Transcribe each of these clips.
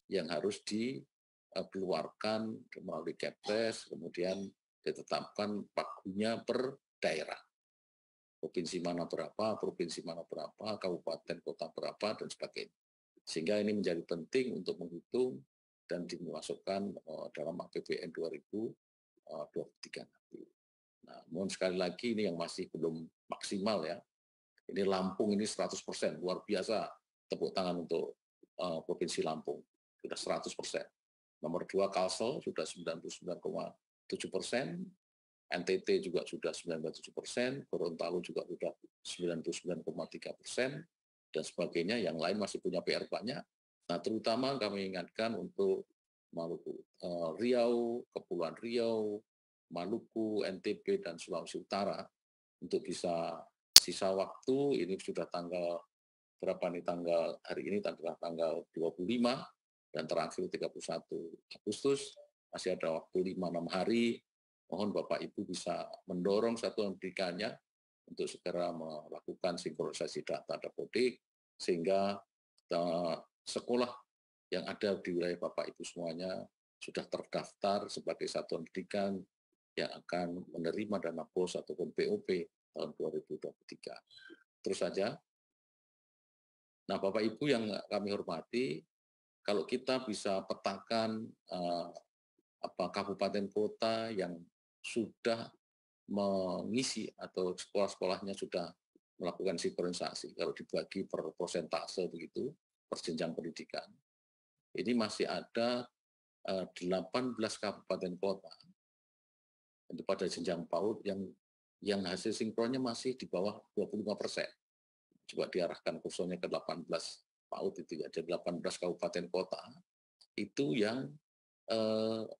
yang harus dikeluarkan melalui Kepres, kemudian ditetapkan pagunya per daerah. Provinsi mana berapa, kabupaten kota berapa, dan sebagainya. Sehingga ini menjadi penting untuk menghitung dan dimasukkan dalam APBN 2023 nanti. Namun sekali lagi ini yang masih belum maksimal ya. Ini Lampung ini 100%, luar biasa. Tepuk tangan untuk Provinsi Lampung, sudah 100%. Nomor 2 Kalsel sudah 99,7%, NTT juga sudah 97%, Gorontalo juga sudah 99,3%, dan sebagainya. Yang lain masih punya PR banyak. Nah, terutama kami ingatkan untuk Maluku, Riau, Kepulauan Riau, Maluku, NTB, dan Sulawesi Utara untuk bisa sisa waktu, ini sudah tanggal berapa nih, tanggal hari ini tanggal 25 dan terakhir 31 Agustus, masih ada waktu 5-6 hari. Mohon Bapak Ibu bisa mendorong satuan pendidikannya untuk segera melakukan sinkronisasi data Dapodik, sehingga sekolah yang ada di wilayah Bapak Ibu semuanya sudah terdaftar sebagai satuan pendidikan yang akan menerima dana BOS ataupun BOP tahun 2023. Terus saja. Nah, Bapak Ibu yang kami hormati, kalau kita bisa petakan kabupaten kota yang sudah mengisi atau sekolah-sekolahnya sudah melakukan sinkronisasi, kalau dibagi per persentase begitu, per jenjang pendidikan, ini masih ada 18 kabupaten kota itu pada jenjang PAUD yang hasil sinkronnya masih di bawah 25%. Coba diarahkan kursornya ke 18 PAUD itu ya, ada 18 kabupaten kota itu yang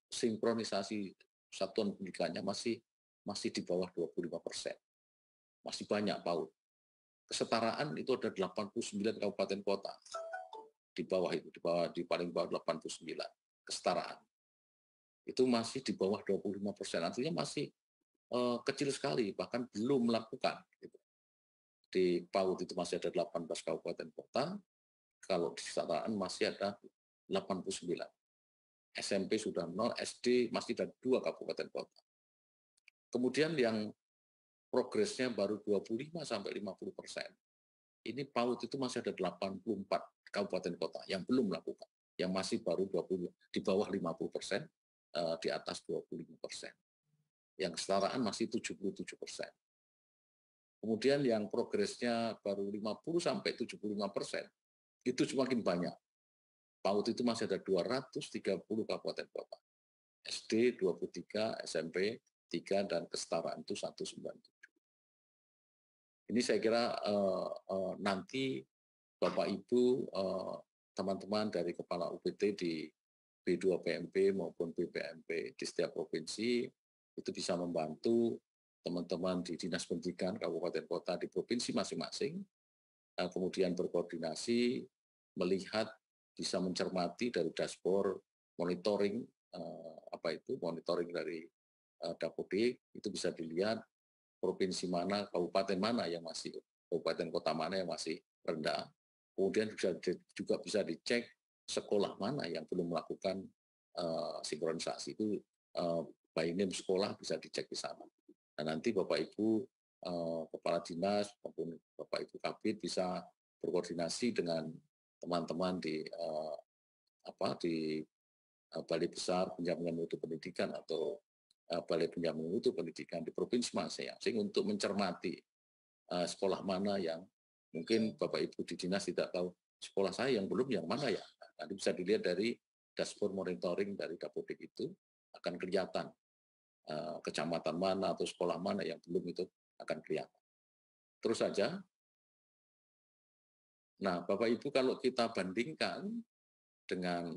sinkronisasi satuan pendidikannya masih di bawah 25%. Masih banyak PAUD. Kesetaraan itu ada 89 kabupaten kota. Di bawah itu, di paling bawah 89 kesetaraan. Itu masih di bawah 25%. Artinya masih kecil sekali, bahkan belum melakukan. Gitu. Di PAUD itu masih ada 18 kabupaten kota, kalau di kesetaraan masih ada 89. SMP sudah 0, SD masih ada 2 kabupaten kota. Kemudian yang progresnya baru 25 sampai 50%. Ini PAUD itu masih ada 84 kabupaten kota yang belum melakukan, yang masih baru 20 di bawah 50%, di atas 25%. Yang kesetaraan masih 77%. Kemudian yang progresnya baru 50 sampai 75%, itu semakin banyak. PAUD itu masih ada 230 kabupaten kota. SD 23, SMP 3, dan kesetaraan itu 197. Ini saya kira nanti Bapak Ibu, teman-teman dari Kepala UPT di B2 PMP maupun BPMP di setiap provinsi itu bisa membantu teman-teman di Dinas Pendidikan Kabupaten Kota di provinsi masing-masing, kemudian berkoordinasi, melihat, bisa mencermati dari dashboard monitoring, monitoring dari Dapodik, itu bisa dilihat provinsi mana, kabupaten mana yang masih, kabupaten kota mana yang masih rendah. Kemudian juga bisa dicek sekolah mana yang belum melakukan sinkronisasi. Itu by name sekolah bisa dicek di sana. Nah, nanti Bapak Ibu Kepala Dinas maupun Bapak Ibu Kabid bisa berkoordinasi dengan teman-teman di Balai Besar Penjamin Mutu Pendidikan atau Balai Penjamin Mutu Pendidikan di provinsi masing-masing untuk mencermati sekolah mana yang mungkin Bapak Ibu di dinas tidak tahu sekolah saya yang belum yang mana ya. Nanti bisa dilihat dari dashboard monitoring dari Dapodik itu akan kelihatan kecamatan mana atau sekolah mana yang belum, itu akan kelihatan. Terus saja. Nah, Bapak Ibu kalau kita bandingkan dengan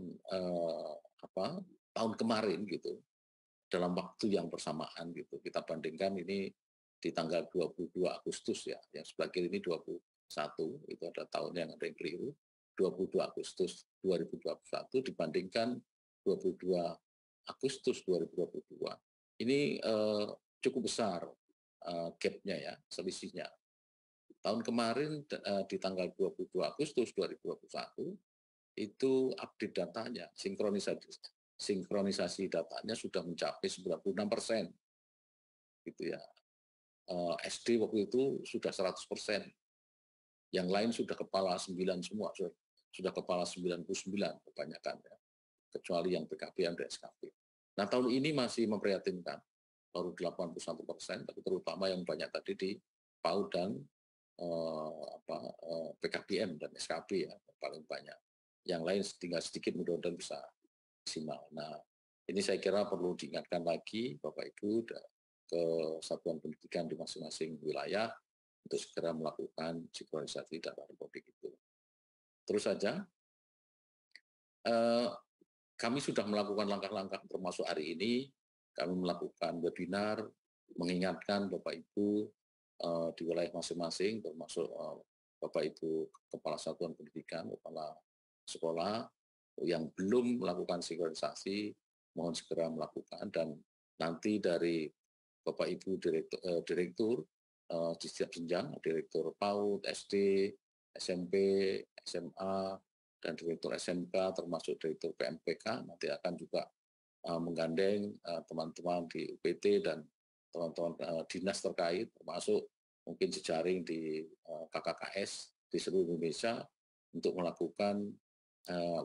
tahun kemarin gitu, dalam waktu yang bersamaan gitu, kita bandingkan ini di tanggal 22 Agustus ya, yang sebelah kiri ini 21, itu ada tahun yang ada yang keliru, 22 Agustus 2021 dibandingkan 22 Agustus 2022. Ini cukup besar gap-nya ya, selisihnya. Tahun kemarin di tanggal 22 Agustus 2021 itu update datanya, sinkronisasi datanya sudah mencapai 96%, gitu ya. SD waktu itu sudah 100%, yang lain sudah kepala 9 semua, sudah kepala 99 kebanyakan ya, kecuali yang PKBM dan SKP. Nah tahun ini masih memprihatinkan, baru 81%, tapi terutama yang banyak tadi di PAUD dan PKBM dan SKP ya, paling banyak. Yang lain tinggal sedikit, mudah-mudahan bisa maksimal. Nah, ini saya kira perlu diingatkan lagi Bapak Ibu ke satuan pendidikan di masing-masing wilayah untuk segera melakukan sinkronisasi data republik itu. Terus saja, kami sudah melakukan langkah-langkah termasuk hari ini, kami melakukan webinar, mengingatkan Bapak Ibu di wilayah masing-masing, termasuk Bapak Ibu Kepala Satuan Pendidikan, Kepala Sekolah, yang belum melakukan sinkronisasi, mohon segera melakukan, dan nanti dari Bapak Ibu Direktur di setiap jenjang, Direktur PAUD, SD, SMP, SMA, dan Direktur SMK, termasuk Direktur PMPK, nanti akan juga menggandeng teman-teman di UPT dan teman-teman dinas terkait, termasuk mungkin jejaring di KKKS di seluruh Indonesia, untuk melakukan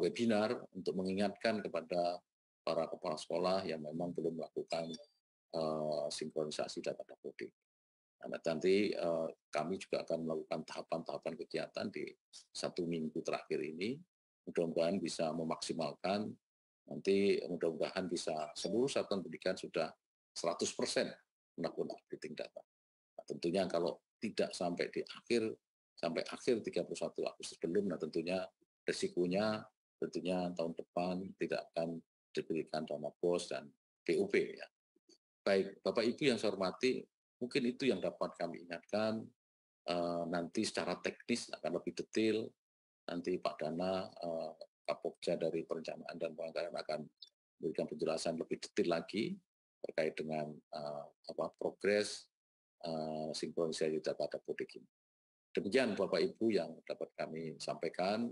webinar untuk mengingatkan kepada para kepala sekolah yang memang belum melakukan sinkronisasi data dapodik. Nah, nanti kami juga akan melakukan tahapan-tahapan kegiatan di 1 minggu terakhir ini, mudah-mudahan bisa memaksimalkan, nanti mudah-mudahan bisa seluruh satuan pendidikan sudah 100% melakukan updating data. Nah, tentunya kalau tidak sampai akhir 31 Agustus belum, nah tentunya resikonya tahun depan tidak akan diberikan dana BOS dan PUP ya. Baik, Bapak Ibu yang saya hormati, mungkin itu yang dapat kami ingatkan. Nanti secara teknis akan lebih detail, nanti Pak Dana, Kapokja dari Perencanaan dan Penganggaran akan memberikan penjelasan lebih detail lagi terkait dengan progres sinkronisasi data dapodik ini. Demikian Bapak Ibu yang dapat kami sampaikan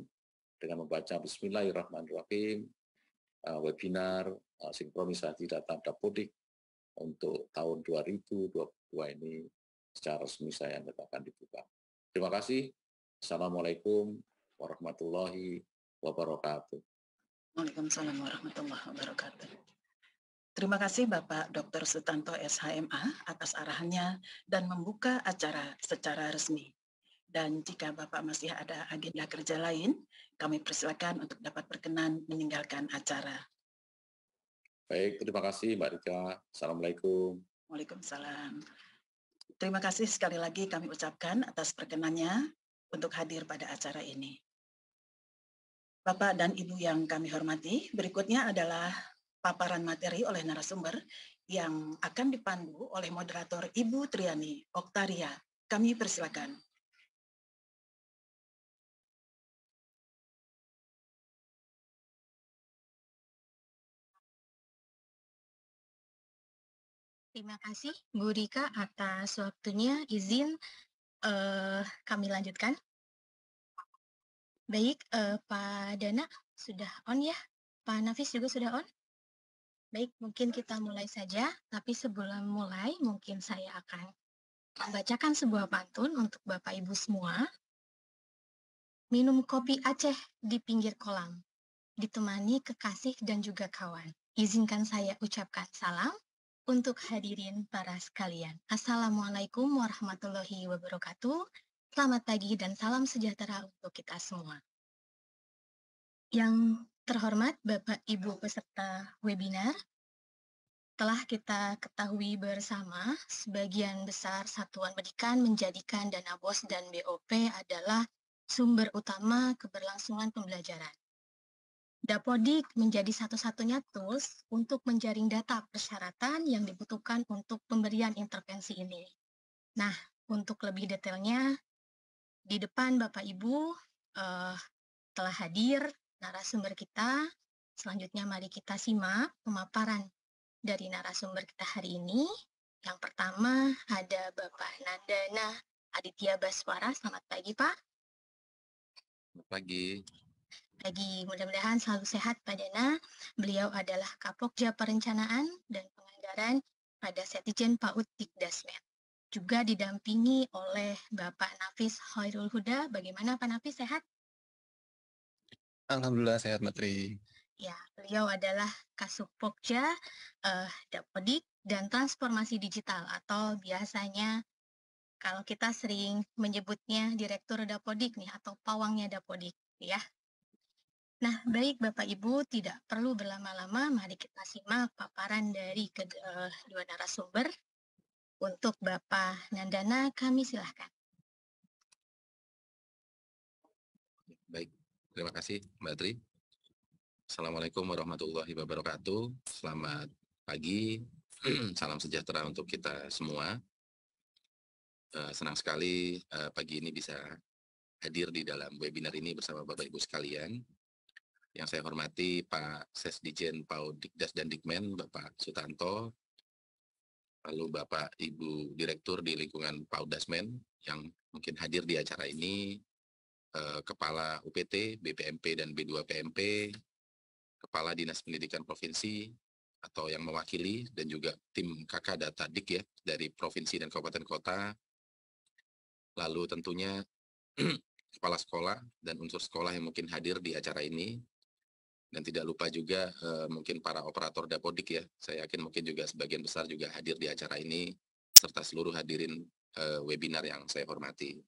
dengan membaca Bismillahirrahmanirrahim, webinar sinkronisasi data dapodik untuk tahun 2022 ini secara resmi saya nyatakan dibuka. Terima kasih. Assalamualaikum warahmatullahi wabarakatuh. Waalaikumsalam warahmatullahi wabarakatuh. Terima kasih Bapak Dr. Sutanto SHMA atas arahannya dan membuka acara secara resmi. Dan jika Bapak masih ada agenda kerja lain, kami persilakan untuk dapat berkenan meninggalkan acara. Baik, terima kasih Mbak Rika. Assalamualaikum. Waalaikumsalam. Terima kasih sekali lagi kami ucapkan atas perkenannya untuk hadir pada acara ini. Bapak dan Ibu yang kami hormati, berikutnya adalah paparan materi oleh narasumber yang akan dipandu oleh moderator Ibu Triani Oktaria. Kami persilakan. Terima kasih Bu Rika atas waktunya. Izin kami lanjutkan. Baik, Pak Dana sudah on ya? Pak Nafis juga sudah on? Baik, mungkin kita mulai saja. Tapi sebelum mulai, mungkin saya akan membacakan sebuah pantun untuk Bapak Ibu semua. Minum kopi Aceh di pinggir kolam, ditemani kekasih dan juga kawan. Izinkan saya ucapkan salam untuk hadirin para sekalian. Assalamualaikum warahmatullahi wabarakatuh. Selamat pagi dan salam sejahtera untuk kita semua. Yang terhormat Bapak Ibu peserta webinar, telah kita ketahui bersama, sebagian besar satuan pendidikan menjadikan dana BOS dan BOP adalah sumber utama keberlangsungan pembelajaran. Dapodik menjadi satu-satunya tools untuk menjaring data persyaratan yang dibutuhkan untuk pemberian intervensi ini. Nah, untuk lebih detailnya, di depan Bapak Ibu telah hadir narasumber kita. Selanjutnya mari kita simak pemaparan dari narasumber kita hari ini. Yang pertama ada Bapak Nandana Aditya Baswara. Selamat pagi, Pak. Selamat pagi. Pagi, mudah-mudahan selalu sehat Pak Dana. Beliau adalah Kapokja Perencanaan dan Penganggaran pada Setjen PAUD Dikdasmen. Juga didampingi oleh Bapak Nafis Khairul Huda. Bagaimana Pak Nafis, sehat? Alhamdulillah sehat, Mbak Tri. Ya, beliau adalah Kasupokja Dapodik dan Transformasi Digital, atau biasanya kalau kita sering menyebutnya Direktur Dapodik nih, atau pawangnya Dapodik ya. Nah, baik Bapak Ibu, tidak perlu berlama-lama, mari kita simak paparan dari kedua narasumber. Untuk Bapak Nandana, kami silahkan. Baik, terima kasih Mbak Tri. Assalamualaikum warahmatullahi wabarakatuh. Selamat pagi, salam sejahtera untuk kita semua. Senang sekali pagi ini bisa hadir di dalam webinar ini bersama Bapak Ibu sekalian. Yang saya hormati Pak Sesdijen PAUD Dikdas dan Dikmen, Bapak Sutanto, lalu Bapak Ibu Direktur di lingkungan PAUD Dasmen yang mungkin hadir di acara ini, Kepala UPT, BPMP dan B2 PMP, Kepala Dinas Pendidikan Provinsi atau yang mewakili, dan juga tim KK Data Dik ya dari Provinsi dan Kabupaten Kota, lalu tentunya kepala sekolah dan unsur sekolah yang mungkin hadir di acara ini, dan tidak lupa juga mungkin para operator Dapodik ya, saya yakin mungkin juga sebagian besar juga hadir di acara ini, serta seluruh hadirin webinar yang saya hormati.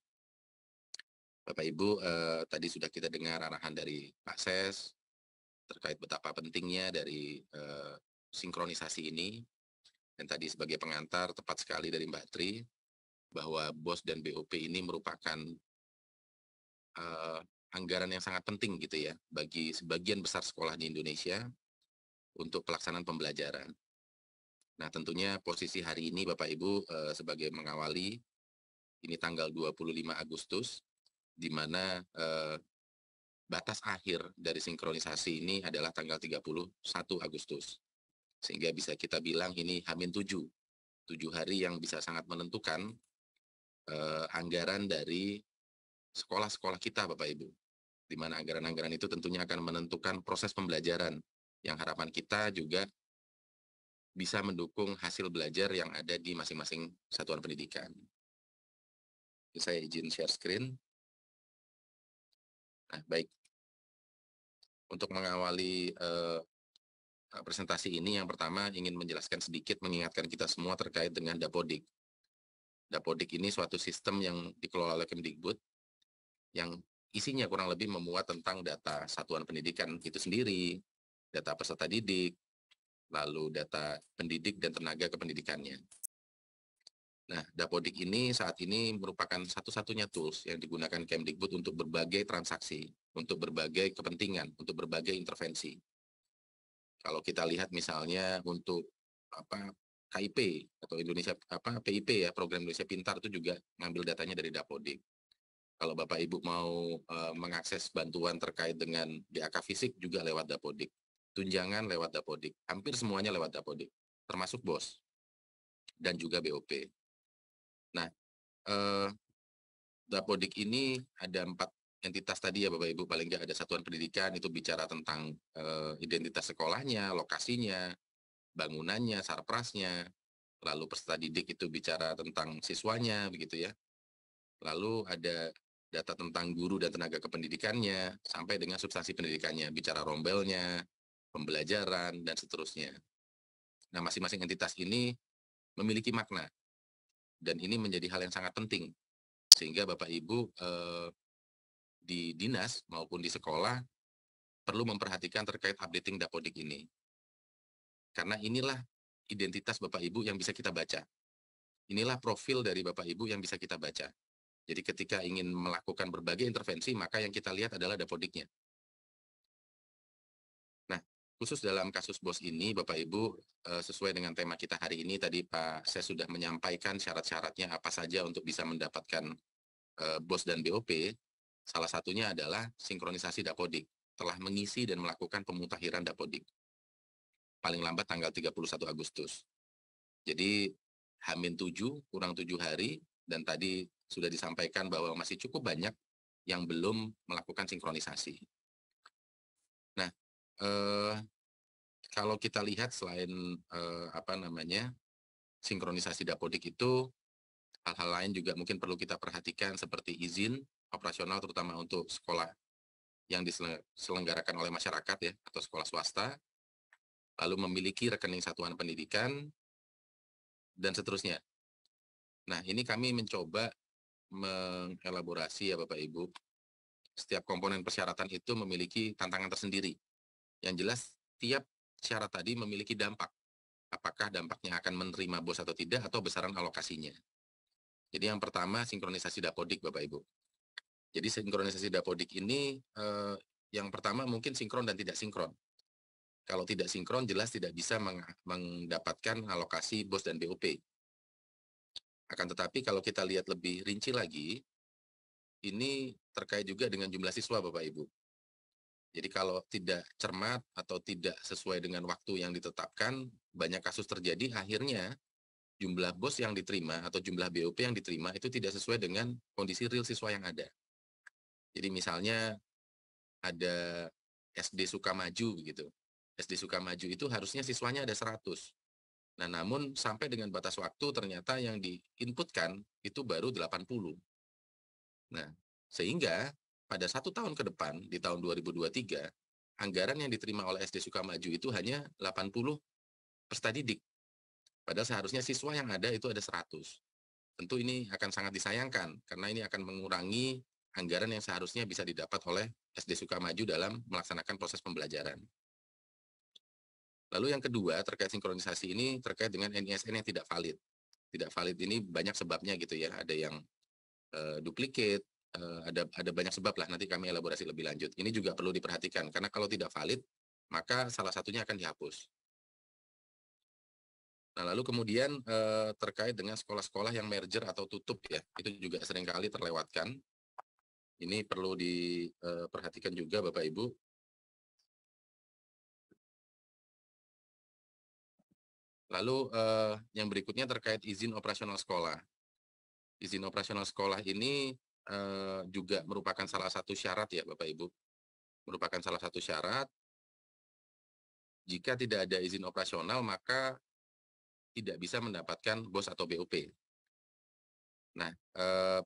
Bapak Ibu, tadi sudah kita dengar arahan dari Pak Ses terkait betapa pentingnya dari sinkronisasi ini, dan tadi sebagai pengantar tepat sekali dari Mbak Tri, bahwa BOS dan BOP ini merupakan anggaran yang sangat penting gitu ya, bagi sebagian besar sekolah di Indonesia untuk pelaksanaan pembelajaran. Nah tentunya posisi hari ini Bapak Ibu sebagai mengawali, ini tanggal 25 Agustus, di mana batas akhir dari sinkronisasi ini adalah tanggal 31 Agustus. Sehingga bisa kita bilang ini H-7 hari yang bisa sangat menentukan anggaran dari sekolah-sekolah kita Bapak Ibu. Di mana anggaran-anggaran itu tentunya akan menentukan proses pembelajaran yang harapan kita juga bisa mendukung hasil belajar yang ada di masing-masing satuan pendidikan. Saya izin share screen. Nah, baik. Untuk mengawali presentasi ini, yang pertama ingin menjelaskan sedikit, mengingatkan kita semua terkait dengan Dapodik. Dapodik ini suatu sistem yang dikelola oleh Kemdikbud, yang isinya kurang lebih memuat tentang data satuan pendidikan itu sendiri, data peserta didik, lalu data pendidik dan tenaga kependidikannya. Nah, Dapodik ini saat ini merupakan satu-satunya tools yang digunakan Kemdikbud untuk berbagai transaksi, untuk berbagai kepentingan, untuk berbagai intervensi. Kalau kita lihat misalnya untuk KIP atau Indonesia PIP ya, Program Indonesia Pintar, itu juga ngambil datanya dari Dapodik. Kalau Bapak Ibu mau mengakses bantuan terkait dengan DAK fisik juga lewat Dapodik. Tunjangan lewat Dapodik. Hampir semuanya lewat Dapodik, termasuk BOS dan juga BOP. Nah, Dapodik ini ada 4 entitas tadi ya Bapak Ibu, paling nggak ada satuan pendidikan, itu bicara tentang identitas sekolahnya, lokasinya, bangunannya, sarprasnya, lalu peserta didik itu bicara tentang siswanya, begitu ya. Lalu ada data tentang guru dan tenaga kependidikannya, sampai dengan substansi pendidikannya, bicara rombelnya, pembelajaran, dan seterusnya. Nah, masing-masing entitas ini memiliki makna, dan ini menjadi hal yang sangat penting, sehingga Bapak Ibu di dinas maupun di sekolah perlu memperhatikan terkait updating Dapodik ini. Karena inilah identitas Bapak Ibu yang bisa kita baca. Inilah profil dari Bapak Ibu yang bisa kita baca. Jadi ketika ingin melakukan berbagai intervensi, maka yang kita lihat adalah Dapodiknya. Nah, khusus dalam kasus BOS ini, Bapak Ibu, sesuai dengan tema kita hari ini, tadi Pak saya sudah menyampaikan syarat-syaratnya apa saja untuk bisa mendapatkan BOS dan BOP. Salah satunya adalah sinkronisasi Dapodik, telah mengisi dan melakukan pemutakhiran Dapodik. Paling lambat tanggal 31 Agustus. Jadi H-7 kurang 7 hari, dan tadi sudah disampaikan bahwa masih cukup banyak yang belum melakukan sinkronisasi. kalau kita lihat selain sinkronisasi Dapodik itu, hal-hal lain juga mungkin perlu kita perhatikan seperti izin operasional terutama untuk sekolah yang diselenggarakan oleh masyarakat ya atau sekolah swasta, lalu memiliki rekening satuan pendidikan dan seterusnya. Nah, ini kami mencoba mengelaborasi ya Bapak Ibu. Setiap komponen persyaratan itu memiliki tantangan tersendiri. Yang jelas tiap syarat tadi memiliki dampak. Apakah dampaknya akan menerima BOS atau tidak atau besaran alokasinya. Jadi yang pertama sinkronisasi Dapodik Bapak Ibu. Jadi sinkronisasi Dapodik ini yang pertama mungkin sinkron dan tidak sinkron. Kalau tidak sinkron jelas tidak bisa mendapatkan alokasi BOS dan BOP. Akan tetapi kalau kita lihat lebih rinci lagi, ini terkait juga dengan jumlah siswa Bapak Ibu. Jadi kalau tidak cermat atau tidak sesuai dengan waktu yang ditetapkan, banyak kasus terjadi akhirnya jumlah BOS yang diterima atau jumlah BOP yang diterima itu tidak sesuai dengan kondisi real siswa yang ada. Jadi misalnya ada SD Sukamaju gitu. SD Sukamaju itu harusnya siswanya ada 100. Nah, namun sampai dengan batas waktu ternyata yang diinputkan itu baru 80. Nah, sehingga pada 1 tahun ke depan, di tahun 2023, anggaran yang diterima oleh SD Sukamaju itu hanya 80 peserta didik. Padahal seharusnya siswa yang ada itu ada 100. Tentu ini akan sangat disayangkan, karena ini akan mengurangi anggaran yang seharusnya bisa didapat oleh SD Sukamaju dalam melaksanakan proses pembelajaran. Lalu yang kedua, terkait sinkronisasi ini, terkait dengan NISN yang tidak valid. Tidak valid ini banyak sebabnya gitu ya, ada yang duplicate, ada banyak sebab lah, nanti kami elaborasi lebih lanjut. Ini juga perlu diperhatikan, karena kalau tidak valid, maka salah satunya akan dihapus. Nah, lalu kemudian terkait dengan sekolah-sekolah yang merger atau tutup ya, itu juga seringkali terlewatkan. Ini perlu diperhatikan juga Bapak Ibu. Lalu yang berikutnya terkait izin operasional sekolah. Izin operasional sekolah ini juga merupakan salah satu syarat ya Bapak Ibu. Merupakan salah satu syarat. Jika tidak ada izin operasional maka tidak bisa mendapatkan BOS atau BOP. Nah,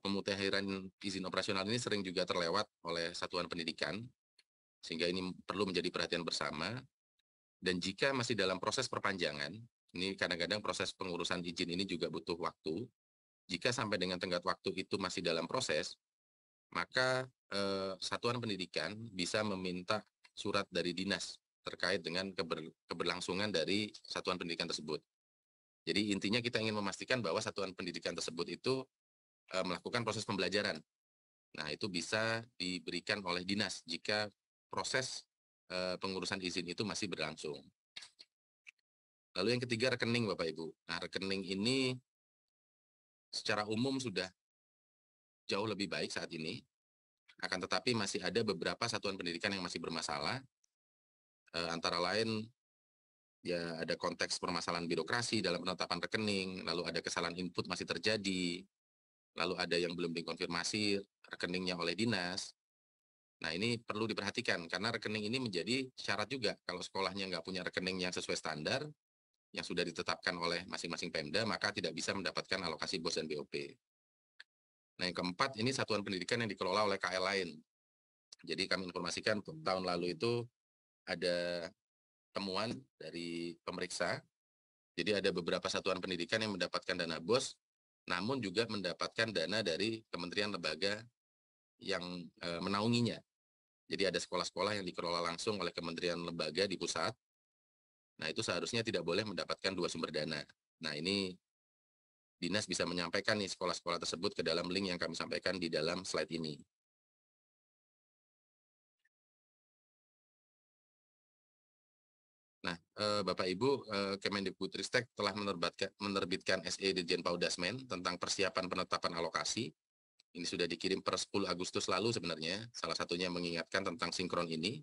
pemutakhiran izin operasional ini sering juga terlewat oleh satuan pendidikan, sehingga ini perlu menjadi perhatian bersama. Dan jika masih dalam proses perpanjangan, ini kadang-kadang proses pengurusan izin ini juga butuh waktu. Jika sampai dengan tenggat waktu itu masih dalam proses, maka satuan pendidikan bisa meminta surat dari dinas terkait dengan keberlangsungan dari satuan pendidikan tersebut. Jadi intinya kita ingin memastikan bahwa satuan pendidikan tersebut itu melakukan proses pembelajaran. Nah, itu bisa diberikan oleh dinas jika proses pengurusan izin itu masih berlangsung. Lalu yang ketiga, rekening Bapak Ibu. Nah, rekening ini secara umum sudah jauh lebih baik saat ini, akan tetapi masih ada beberapa satuan pendidikan yang masih bermasalah, antara lain ya ada konteks permasalahan birokrasi dalam penetapan rekening, lalu ada kesalahan input masih terjadi, lalu ada yang belum dikonfirmasi rekeningnya oleh dinas. Nah, ini perlu diperhatikan karena rekening ini menjadi syarat juga. Kalau sekolahnya nggak punya rekening yang sesuai standar, yang sudah ditetapkan oleh masing-masing Pemda, maka tidak bisa mendapatkan alokasi BOS dan BOP. Nah, yang keempat, ini satuan pendidikan yang dikelola oleh KL lain. Jadi kami informasikan tahun lalu itu ada temuan dari pemeriksa. Jadi ada beberapa satuan pendidikan yang mendapatkan dana BOS, namun juga mendapatkan dana dari kementerian lembaga yang menaunginya. Jadi ada sekolah-sekolah yang dikelola langsung oleh kementerian lembaga di pusat. Nah, itu seharusnya tidak boleh mendapatkan dua sumber dana. Nah, ini dinas bisa menyampaikan nih sekolah-sekolah tersebut ke dalam link yang kami sampaikan di dalam slide ini. Nah, Bapak Ibu, Kemendikbudristek telah menerbitkan SE Dirjen Paudasmen tentang persiapan penetapan alokasi. Ini sudah dikirim per 10 Agustus lalu sebenarnya, salah satunya mengingatkan tentang sinkron ini.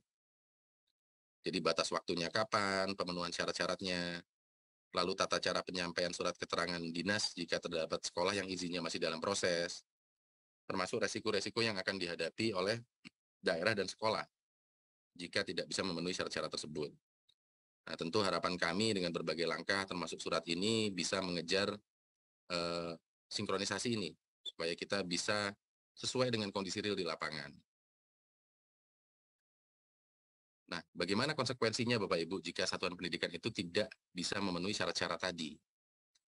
Jadi batas waktunya kapan, pemenuhan syarat-syaratnya, lalu tata cara penyampaian surat keterangan dinas jika terdapat sekolah yang izinnya masih dalam proses, termasuk resiko-resiko yang akan dihadapi oleh daerah dan sekolah. jika tidak bisa memenuhi syarat-syarat tersebut. Nah, tentu harapan kami dengan berbagai langkah termasuk surat ini bisa mengejar sinkronisasi ini supaya kita bisa sesuai dengan kondisi real di lapangan. Nah, bagaimana konsekuensinya Bapak Ibu jika satuan pendidikan itu tidak bisa memenuhi syarat-syarat tadi?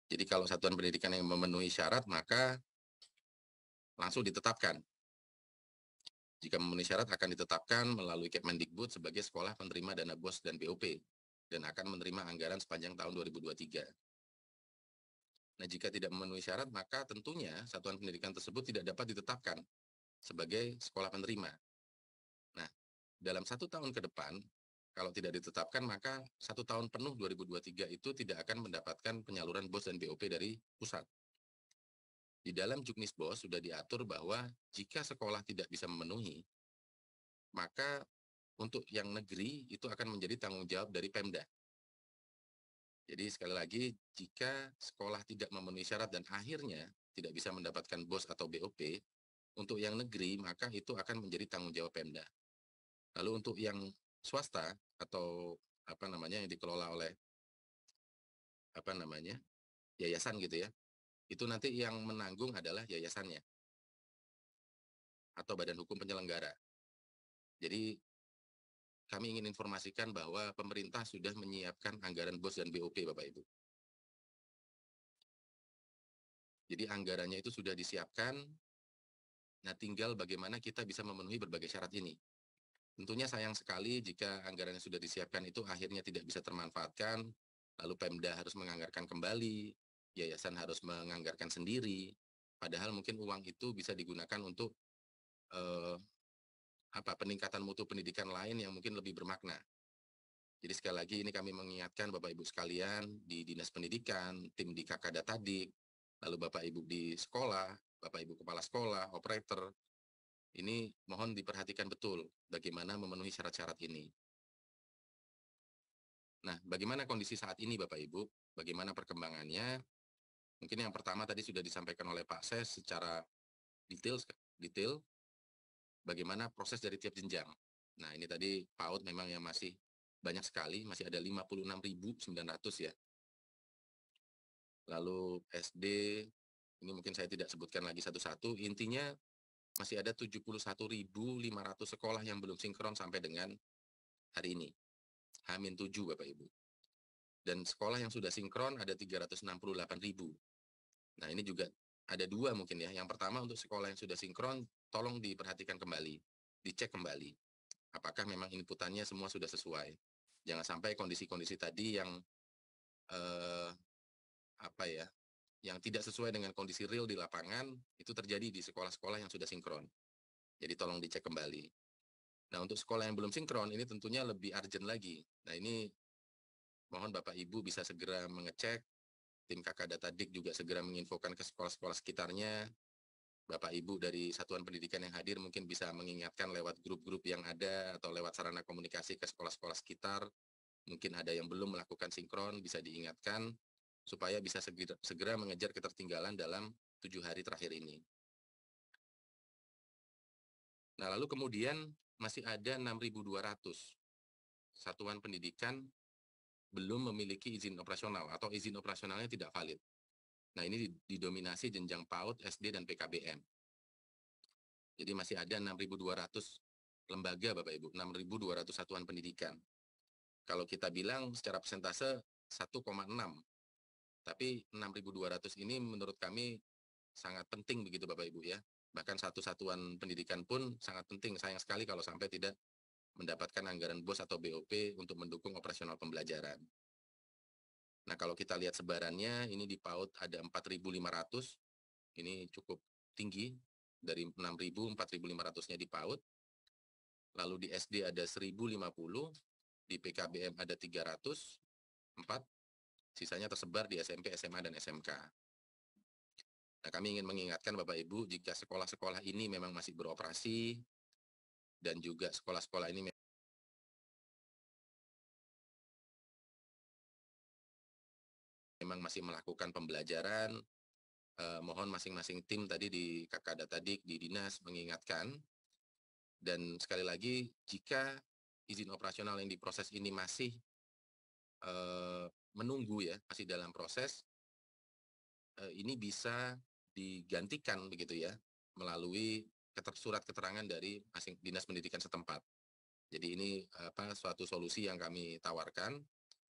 Jadi kalau satuan pendidikan yang memenuhi syarat maka langsung ditetapkan. Jika memenuhi syarat akan ditetapkan melalui Kemendikbud sebagai sekolah penerima dana BOS dan BOP dan akan menerima anggaran sepanjang tahun 2023. Nah, jika tidak memenuhi syarat maka tentunya satuan pendidikan tersebut tidak dapat ditetapkan sebagai sekolah penerima. Nah, dalam 1 tahun ke depan, kalau tidak ditetapkan maka 1 tahun penuh 2023 itu tidak akan mendapatkan penyaluran BOS dan BOP dari pusat. Di dalam Juknis BOS sudah diatur bahwa jika sekolah tidak bisa memenuhi, maka untuk yang negeri itu akan menjadi tanggung jawab dari Pemda. Jadi sekali lagi, jika sekolah tidak memenuhi syarat dan akhirnya tidak bisa mendapatkan BOS atau BOP, untuk yang negeri maka itu akan menjadi tanggung jawab Pemda. Lalu untuk yang swasta atau yang dikelola oleh yayasan gitu ya, itu nanti yang menanggung adalah yayasannya atau badan hukum penyelenggara. Jadi kami ingin informasikan bahwa pemerintah sudah menyiapkan anggaran BOS dan BOP Bapak Ibu. Jadi anggarannya itu sudah disiapkan, nah tinggal bagaimana kita bisa memenuhi berbagai syarat ini. Tentunya sayang sekali jika anggaran yang sudah disiapkan itu akhirnya tidak bisa termanfaatkan, lalu Pemda harus menganggarkan kembali, yayasan harus menganggarkan sendiri, padahal mungkin uang itu bisa digunakan untuk peningkatan mutu pendidikan lain yang mungkin lebih bermakna. Jadi sekali lagi ini kami mengingatkan Bapak Ibu sekalian di Dinas Pendidikan, tim di Kakadatadik, lalu Bapak Ibu di sekolah, Bapak Ibu kepala sekolah, operator, ini mohon diperhatikan betul bagaimana memenuhi syarat-syarat ini. Nah, bagaimana kondisi saat ini Bapak Ibu? Bagaimana perkembangannya? Mungkin yang pertama tadi sudah disampaikan oleh Pak Ses secara detail bagaimana proses dari tiap jenjang. Nah, ini tadi PAUD memang yang masih banyak sekali, masih ada 56.900 ya. Lalu SD, ini mungkin saya tidak sebutkan lagi satu-satu, intinya masih ada 71.500 sekolah yang belum sinkron sampai dengan hari ini. H-7 Bapak Ibu. Dan sekolah yang sudah sinkron ada 368.000. Nah, ini juga ada dua mungkin ya. Yang pertama untuk sekolah yang sudah sinkron, tolong diperhatikan kembali, dicek kembali. Apakah memang inputannya semua sudah sesuai. Jangan sampai kondisi-kondisi tadi yang yang tidak sesuai dengan kondisi real di lapangan, itu terjadi di sekolah-sekolah yang sudah sinkron. Jadi tolong dicek kembali. Nah, untuk sekolah yang belum sinkron, ini tentunya lebih urgent lagi. Nah, ini mohon Bapak Ibu bisa segera mengecek, tim Kakadatadik juga segera menginfokan ke sekolah-sekolah sekitarnya. Bapak Ibu dari satuan pendidikan yang hadir mungkin bisa mengingatkan lewat grup-grup yang ada atau lewat sarana komunikasi ke sekolah-sekolah sekitar. Mungkin ada yang belum melakukan sinkron, bisa diingatkan supaya bisa segera mengejar ketertinggalan dalam 7 hari terakhir ini. Nah, lalu kemudian masih ada 6.200 satuan pendidikan belum memiliki izin operasional atau izin operasionalnya tidak valid. Nah, ini didominasi jenjang PAUD, SD, dan PKBM. Jadi masih ada 6.200 lembaga Bapak Ibu, 6.200 satuan pendidikan. Kalau kita bilang secara persentase 1,6, tapi 6.200 ini menurut kami sangat penting begitu Bapak Ibu ya. Bahkan satu satuan pendidikan pun sangat penting. Sayang sekali kalau sampai tidak mendapatkan anggaran BOS atau BOP untuk mendukung operasional pembelajaran. Nah, kalau kita lihat sebarannya, ini di PAUD ada 4.500, ini cukup tinggi, dari 6.000, 4.500-nya di PAUD. Lalu di SD ada 1.050, di PKBM ada 304, sisanya tersebar di SMP, SMA, dan SMK. Nah, kami ingin mengingatkan Bapak Ibu, jika sekolah-sekolah ini memang masih beroperasi, dan juga sekolah-sekolah ini memang masih melakukan pembelajaran, mohon masing-masing tim tadi di Kakadatadik, di Dinas mengingatkan, dan sekali lagi, jika izin operasional yang diproses ini masih menunggu ya, masih dalam proses, ini bisa digantikan begitu ya, melalui surat keterangan dari dinas pendidikan setempat. Jadi ini suatu solusi yang kami tawarkan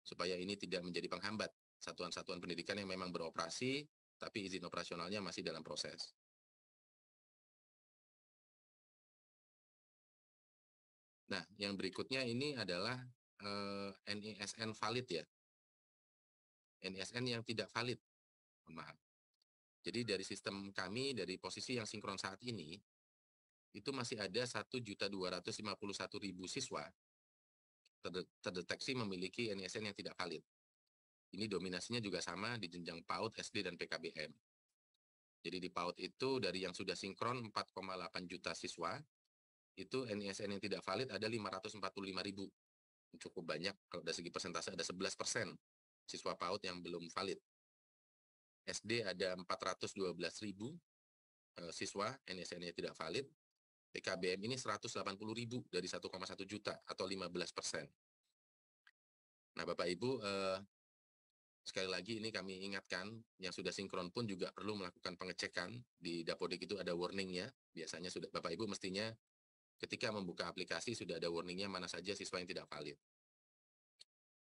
supaya ini tidak menjadi penghambat satuan-satuan pendidikan yang memang beroperasi, tapi izin operasionalnya masih dalam proses. Nah, yang berikutnya ini adalah NISN valid ya. NISN yang tidak valid, mohon maaf. Jadi dari sistem kami, dari posisi yang sinkron saat ini, itu masih ada 1.251.000 siswa terdeteksi memiliki NISN yang tidak valid. Ini dominasinya juga sama di jenjang PAUD, SD, dan PKBM. Jadi di PAUD itu dari yang sudah sinkron 4,8 juta siswa, itu NISN yang tidak valid ada 545.000. Cukup banyak, kalau dari segi persentase ada 11% siswa PAUD yang belum valid. SD ada 412.000 siswa NISN-nya tidak valid, PKBM ini 180.000 dari 1,1 juta atau 15%. Nah Bapak Ibu, sekali lagi ini kami ingatkan, yang sudah sinkron pun juga perlu melakukan pengecekan. Di Dapodik itu ada warningnya, biasanya sudah Bapak Ibu mestinya ketika membuka aplikasi sudah ada warningnya mana saja siswa yang tidak valid.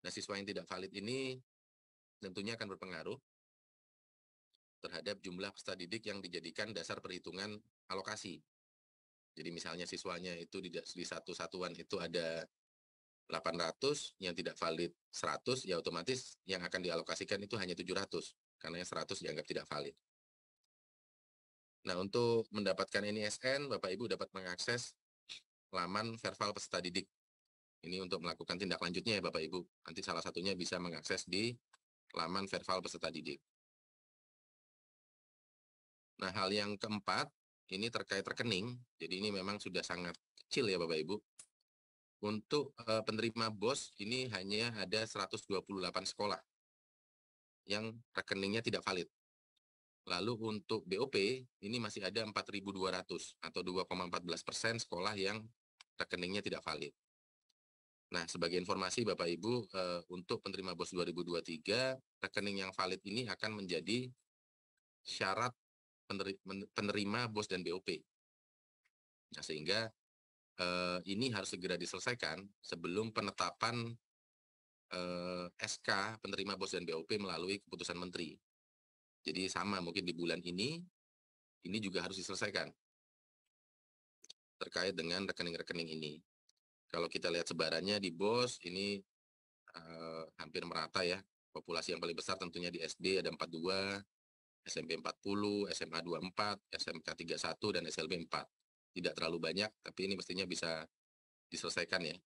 Nah siswa yang tidak valid ini tentunya akan berpengaruh terhadap jumlah peserta didik yang dijadikan dasar perhitungan alokasi. Jadi misalnya siswanya itu di satu satuan itu ada 800, yang tidak valid 100, ya otomatis yang akan dialokasikan itu hanya 700, karena yang 100 dianggap tidak valid. Nah, untuk mendapatkan NISN, Bapak Ibu dapat mengakses laman Verval peserta didik. Ini untuk melakukan tindak lanjutnya ya Bapak Ibu. Nanti salah satunya bisa mengakses di laman Verval peserta didik. Nah, hal yang keempat, ini terkait rekening. Jadi ini memang sudah sangat kecil ya Bapak Ibu. Untuk penerima BOS ini hanya ada 128 sekolah yang rekeningnya tidak valid. Lalu untuk BOP ini masih ada 4.200 atau 2,14% sekolah yang rekeningnya tidak valid. Nah, sebagai informasi Bapak Ibu, untuk penerima BOS 2023, rekening yang valid ini akan menjadi syarat penerima BOS dan BOP. Nah, sehingga ini harus segera diselesaikan sebelum penetapan SK penerima BOS dan BOP melalui keputusan Menteri. Jadi sama mungkin di bulan ini juga harus diselesaikan terkait dengan rekening-rekening ini. Kalau kita lihat sebarannya di BOS ini hampir merata ya. Populasi yang paling besar tentunya di SD ada 42, SMP 40, SMA 24, SMK 31, dan SLB 4. Tidak terlalu banyak, tapi ini mestinya bisa diselesaikan ya.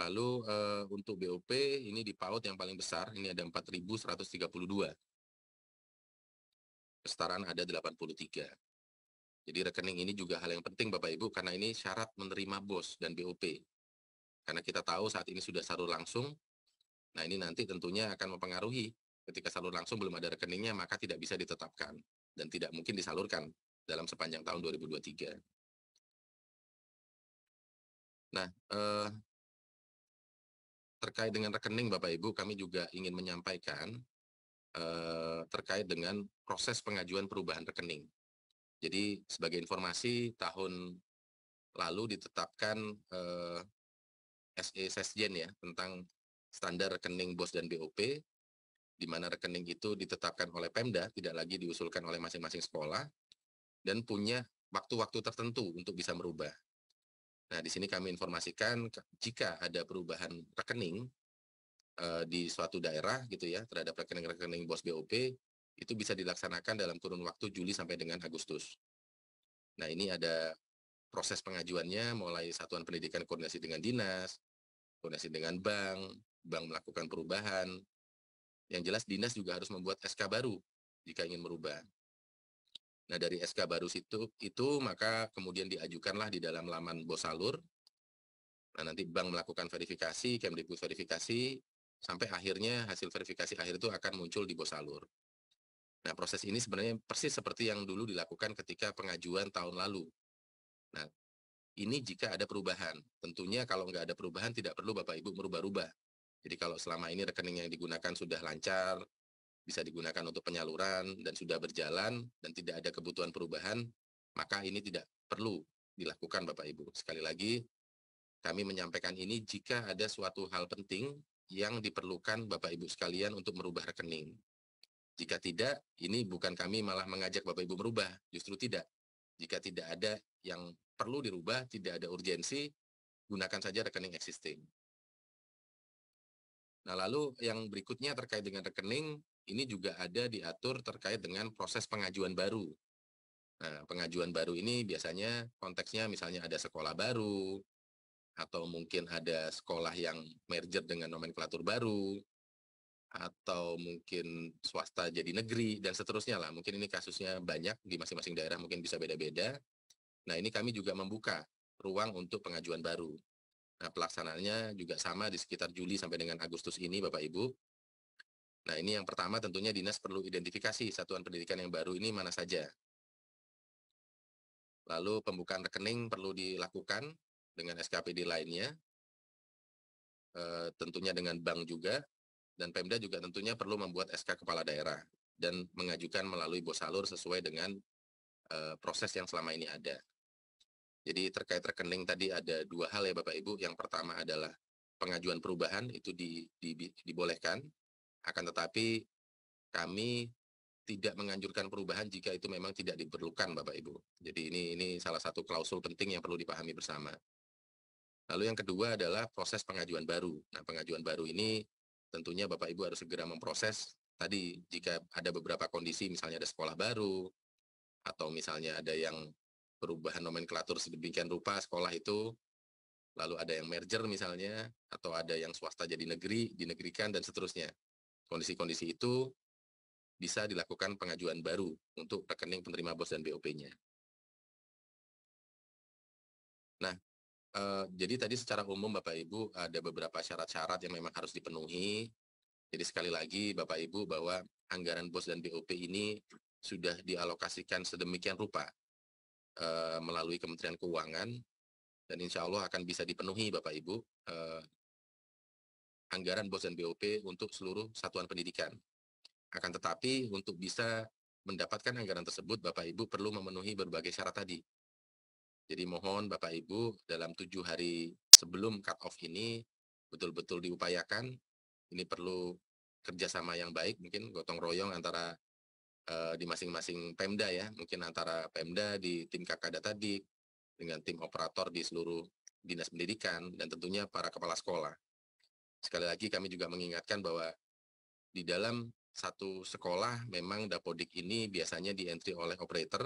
Lalu untuk BOP ini di PAUD yang paling besar, ini ada 4.132. Kesetaraan ada 83. Jadi rekening ini juga hal yang penting Bapak Ibu, karena ini syarat menerima BOS dan BOP. Karena kita tahu saat ini sudah salur langsung, nah ini nanti tentunya akan mempengaruhi. Ketika salur langsung belum ada rekeningnya, maka tidak bisa ditetapkan dan tidak mungkin disalurkan dalam sepanjang tahun 2023. Nah, terkait dengan rekening Bapak Ibu, kami juga ingin menyampaikan terkait dengan proses pengajuan perubahan rekening. Jadi sebagai informasi, tahun lalu ditetapkan SE Sesjen ya, tentang standar rekening BOS dan BOP, di mana rekening itu ditetapkan oleh Pemda, tidak lagi diusulkan oleh masing-masing sekolah, dan punya waktu-waktu tertentu untuk bisa merubah. Nah, di sini kami informasikan jika ada perubahan rekening di suatu daerah gitu ya, terhadap rekening-rekening BOS BOP, itu bisa dilaksanakan dalam kurun waktu Juli sampai dengan Agustus. Nah, ini ada proses pengajuannya, mulai satuan pendidikan koordinasi dengan dinas, koordinasi dengan bank melakukan perubahan. Yang jelas dinas juga harus membuat SK baru jika ingin merubah. Nah, dari SK baru itu maka kemudian diajukanlah di dalam laman Bosalur. Nah, nanti bank melakukan verifikasi, Kemdikbud verifikasi, sampai akhirnya hasil verifikasi akhir itu akan muncul di Bosalur. Nah, proses ini sebenarnya persis seperti yang dulu dilakukan ketika pengajuan tahun lalu. Nah, ini jika ada perubahan. Tentunya kalau nggak ada perubahan tidak perlu Bapak Ibu merubah-rubah. Jadi kalau selama ini rekening yang digunakan sudah lancar, bisa digunakan untuk penyaluran dan sudah berjalan dan tidak ada kebutuhan perubahan, maka ini tidak perlu dilakukan Bapak Ibu. Sekali lagi, kami menyampaikan ini jika ada suatu hal penting yang diperlukan Bapak Ibu sekalian untuk merubah rekening. Jika tidak, ini bukan kami malah mengajak Bapak Ibu merubah, justru tidak. Jika tidak ada yang perlu dirubah, tidak ada urgensi, gunakan saja rekening existing. Nah, lalu yang berikutnya terkait dengan rekening, ini juga ada diatur terkait dengan proses pengajuan baru. Nah, pengajuan baru ini biasanya konteksnya misalnya ada sekolah baru, atau mungkin ada sekolah yang merger dengan nomenklatur baru, atau mungkin swasta jadi negeri, dan seterusnya lah. Mungkin ini kasusnya banyak, di masing-masing daerah mungkin bisa beda-beda. Nah, ini kami juga membuka ruang untuk pengajuan baru. Nah, pelaksanaannya juga sama di sekitar Juli sampai dengan Agustus ini, Bapak Ibu. Nah, ini yang pertama tentunya dinas perlu identifikasi satuan pendidikan yang baru ini mana saja. Lalu pembukaan rekening perlu dilakukan dengan SKPD lainnya, tentunya dengan bank juga, dan Pemda juga tentunya perlu membuat SK kepala daerah dan mengajukan melalui Bosalur sesuai dengan proses yang selama ini ada. Jadi terkait rekening tadi ada dua hal ya Bapak Ibu. Yang pertama adalah pengajuan perubahan itu dibolehkan, akan tetapi kami tidak menganjurkan perubahan jika itu memang tidak diperlukan Bapak Ibu. Jadi ini salah satu klausul penting yang perlu dipahami bersama. Lalu yang kedua adalah proses pengajuan baru. Nah, pengajuan baru ini tentunya Bapak Ibu harus segera memproses tadi jika ada beberapa kondisi, misalnya ada sekolah baru, atau misalnya ada yang perubahan nomenklatur sedemikian rupa sekolah itu, lalu ada yang merger misalnya, atau ada yang swasta jadi negeri, dinegerikan, dan seterusnya. Kondisi-kondisi itu bisa dilakukan pengajuan baru untuk rekening penerima BOS dan BOP-nya. Nah, jadi tadi secara umum Bapak Ibu ada beberapa syarat-syarat yang memang harus dipenuhi. Jadi sekali lagi Bapak Ibu bahwa anggaran BOS dan BOP ini sudah dialokasikan sedemikian rupa melalui Kementerian Keuangan, dan insya Allah akan bisa dipenuhi Bapak Ibu anggaran BOS dan BOP untuk seluruh satuan pendidikan. Akan tetapi untuk bisa mendapatkan anggaran tersebut, Bapak Ibu perlu memenuhi berbagai syarat tadi. Jadi mohon Bapak Ibu dalam 7 hari sebelum cut-off ini betul-betul diupayakan. Ini perlu kerjasama yang baik, mungkin gotong royong antara di masing-masing Pemda ya, mungkin antara Pemda di tim Kakada tadi, dengan tim operator di seluruh dinas pendidikan, dan tentunya para kepala sekolah. Sekali lagi kami juga mengingatkan bahwa di dalam satu sekolah memang Dapodik ini biasanya di-entry oleh operator,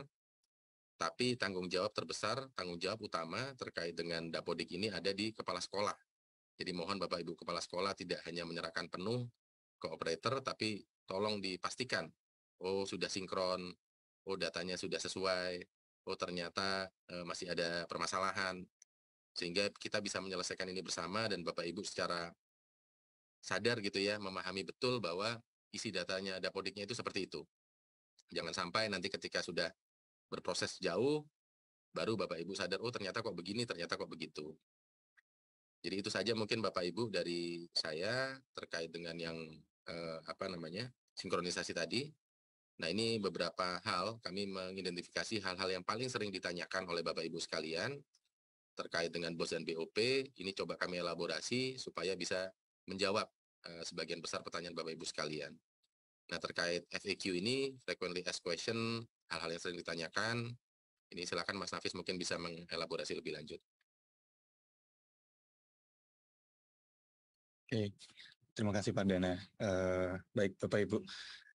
tapi tanggung jawab terbesar, tanggung jawab utama terkait dengan Dapodik ini ada di kepala sekolah. Jadi mohon Bapak Ibu kepala sekolah tidak hanya menyerahkan penuh ke operator, tapi tolong dipastikan, oh sudah sinkron, oh datanya sudah sesuai, oh ternyata masih ada permasalahan, sehingga kita bisa menyelesaikan ini bersama dan Bapak Ibu secara sadar gitu ya, memahami betul bahwa isi datanya Dapodiknya itu seperti itu. Jangan sampai nanti ketika sudah berproses jauh, baru Bapak Ibu sadar, oh ternyata kok begini, ternyata kok begitu. Jadi itu saja mungkin Bapak Ibu dari saya terkait dengan yang sinkronisasi tadi. Nah, ini beberapa hal kami mengidentifikasi hal-hal yang paling sering ditanyakan oleh Bapak Ibu sekalian terkait dengan BOS dan BOP. Ini coba kami elaborasi supaya bisa menjawab sebagian besar pertanyaan Bapak Ibu sekalian. Nah, terkait FAQ ini, frequently asked question, hal-hal yang sering ditanyakan, ini silakan Mas Nafis mungkin bisa mengelaborasi lebih lanjut. Oke, terima kasih Pak Dana. Baik Bapak Ibu,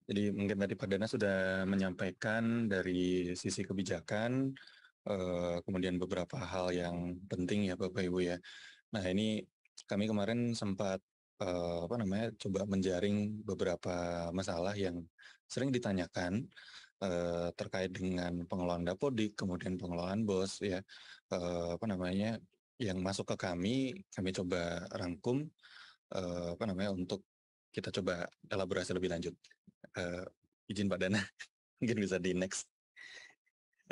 jadi mungkin tadi Pak Dana sudah menyampaikan dari sisi kebijakan, kemudian beberapa hal yang penting ya Bapak Ibu ya. Nah ini kami kemarin sempat coba menjaring beberapa masalah yang sering ditanyakan terkait dengan pengelolaan Dapodik, kemudian pengelolaan BOS ya, yang masuk ke kami coba rangkum untuk kita coba elaborasi lebih lanjut. Izin Pak Dana, mungkin bisa di next.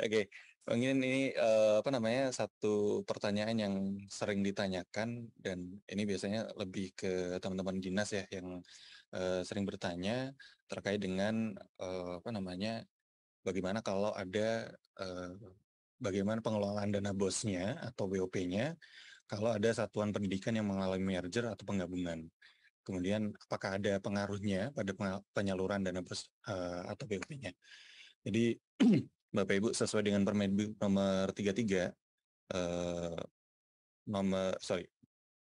Oke, Mungkin ini apa namanya, satu pertanyaan yang sering ditanyakan dan ini biasanya lebih ke teman-teman dinas ya yang sering bertanya terkait dengan apa namanya, bagaimana kalau ada bagaimana pengelolaan dana bosnya atau BOP-nya kalau ada satuan pendidikan yang mengalami merger atau penggabungan. Kemudian apakah ada pengaruhnya pada penyaluran dana bos atau BOP-nya. Jadi Bapak Ibu sesuai dengan Permendikbud nomor 33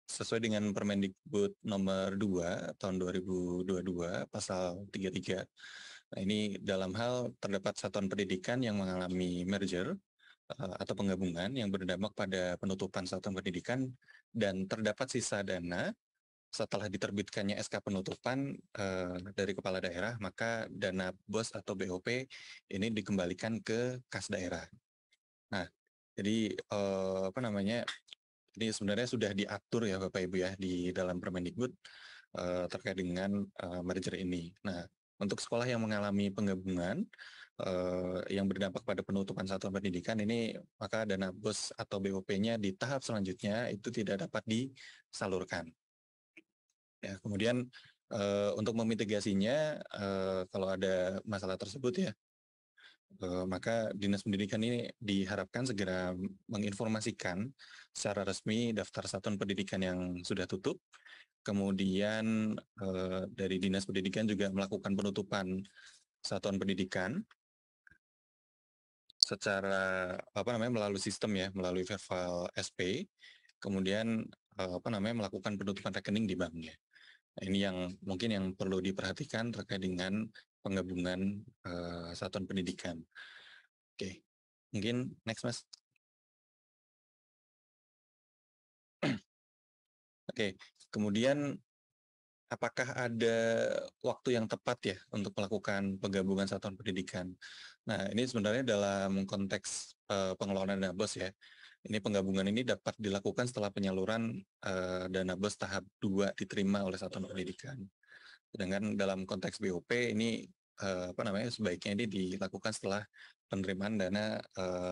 sesuai dengan Permendikbud nomor 2 tahun 2022 pasal 33. Nah, ini dalam hal terdapat satuan pendidikan yang mengalami merger atau penggabungan yang berdampak pada penutupan satuan pendidikan dan terdapat sisa dana setelah diterbitkannya SK penutupan dari kepala daerah, maka dana BOS atau BOP ini dikembalikan ke kas daerah. Nah, jadi apa namanya? Ini sebenarnya sudah diatur ya Bapak Ibu ya di dalam Permendikbud terkait dengan merger ini. Nah, untuk sekolah yang mengalami penggabungan yang berdampak pada penutupan satuan pendidikan ini, maka dana BOS atau BOP-nya di tahap selanjutnya itu tidak dapat disalurkan. Ya, kemudian untuk memitigasinya kalau ada masalah tersebut ya, maka Dinas Pendidikan ini diharapkan segera menginformasikan secara resmi daftar satuan pendidikan yang sudah tutup. Kemudian dari Dinas Pendidikan juga melakukan penutupan satuan pendidikan secara apa namanya melalui sistem ya, melalui verval SP. Kemudian apa namanya melakukan penutupan rekening di banknya. Nah, ini yang mungkin yang perlu diperhatikan terkait dengan penggabungan satuan pendidikan. Oke, mungkin next Mas. Oke, kemudian apakah ada waktu yang tepat ya untuk melakukan penggabungan satuan pendidikan? Nah, ini sebenarnya dalam konteks pengelolaan dana BOS ya. Ini penggabungan ini dapat dilakukan setelah penyaluran dana BOS tahap 2 diterima oleh satuan pendidikan. Sedangkan dalam konteks BOP ini apa namanya sebaiknya ini dilakukan setelah penerimaan dana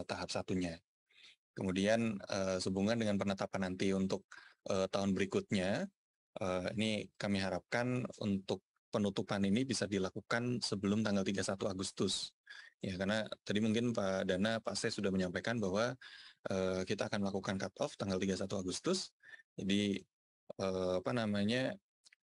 tahap satunya. Kemudian sehubungan dengan penetapan nanti untuk tahun berikutnya, ini kami harapkan untuk penutupan ini bisa dilakukan sebelum tanggal 31 Agustus. Ya, karena tadi mungkin Pak Dana, Pak Se sudah menyampaikan bahwa kita akan melakukan cut-off tanggal 31 Agustus. Jadi apa namanya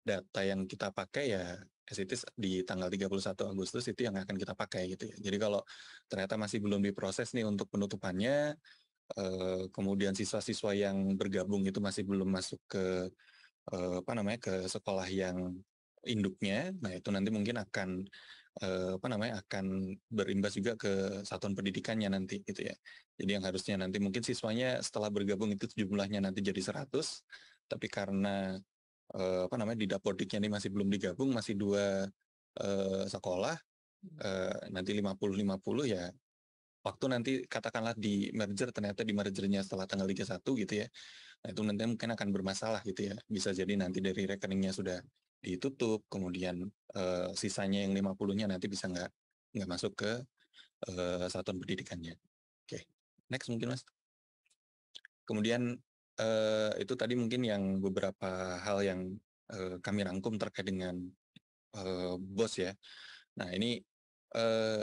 data yang kita pakai ya as it is di tanggal 31 Agustus itu yang akan kita pakai gitu ya. Jadi kalau ternyata masih belum diproses nih untuk penutupannya, kemudian siswa-siswa yang bergabung itu masih belum masuk ke apa namanya ke sekolah yang induknya, nah itu nanti mungkin akan apa namanya akan berimbas juga ke satuan pendidikannya nanti gitu ya. Jadi yang harusnya nanti mungkin siswanya setelah bergabung itu jumlahnya nanti jadi 100, tapi karena apa namanya di Dapodiknya ini masih belum digabung, masih 2 sekolah nanti 50-50 ya. Waktu nanti katakanlah di merger ternyata di mergernya setelah tanggal 31 gitu ya. Nah, itu nanti mungkin akan bermasalah gitu ya. Bisa jadi nanti dari rekeningnya sudah ditutup, kemudian sisanya yang 50-nya nanti bisa nggak masuk ke satuan pendidikannya. Oke, next mungkin Mas. Kemudian itu tadi mungkin yang beberapa hal yang kami rangkum terkait dengan BOS ya. Nah, ini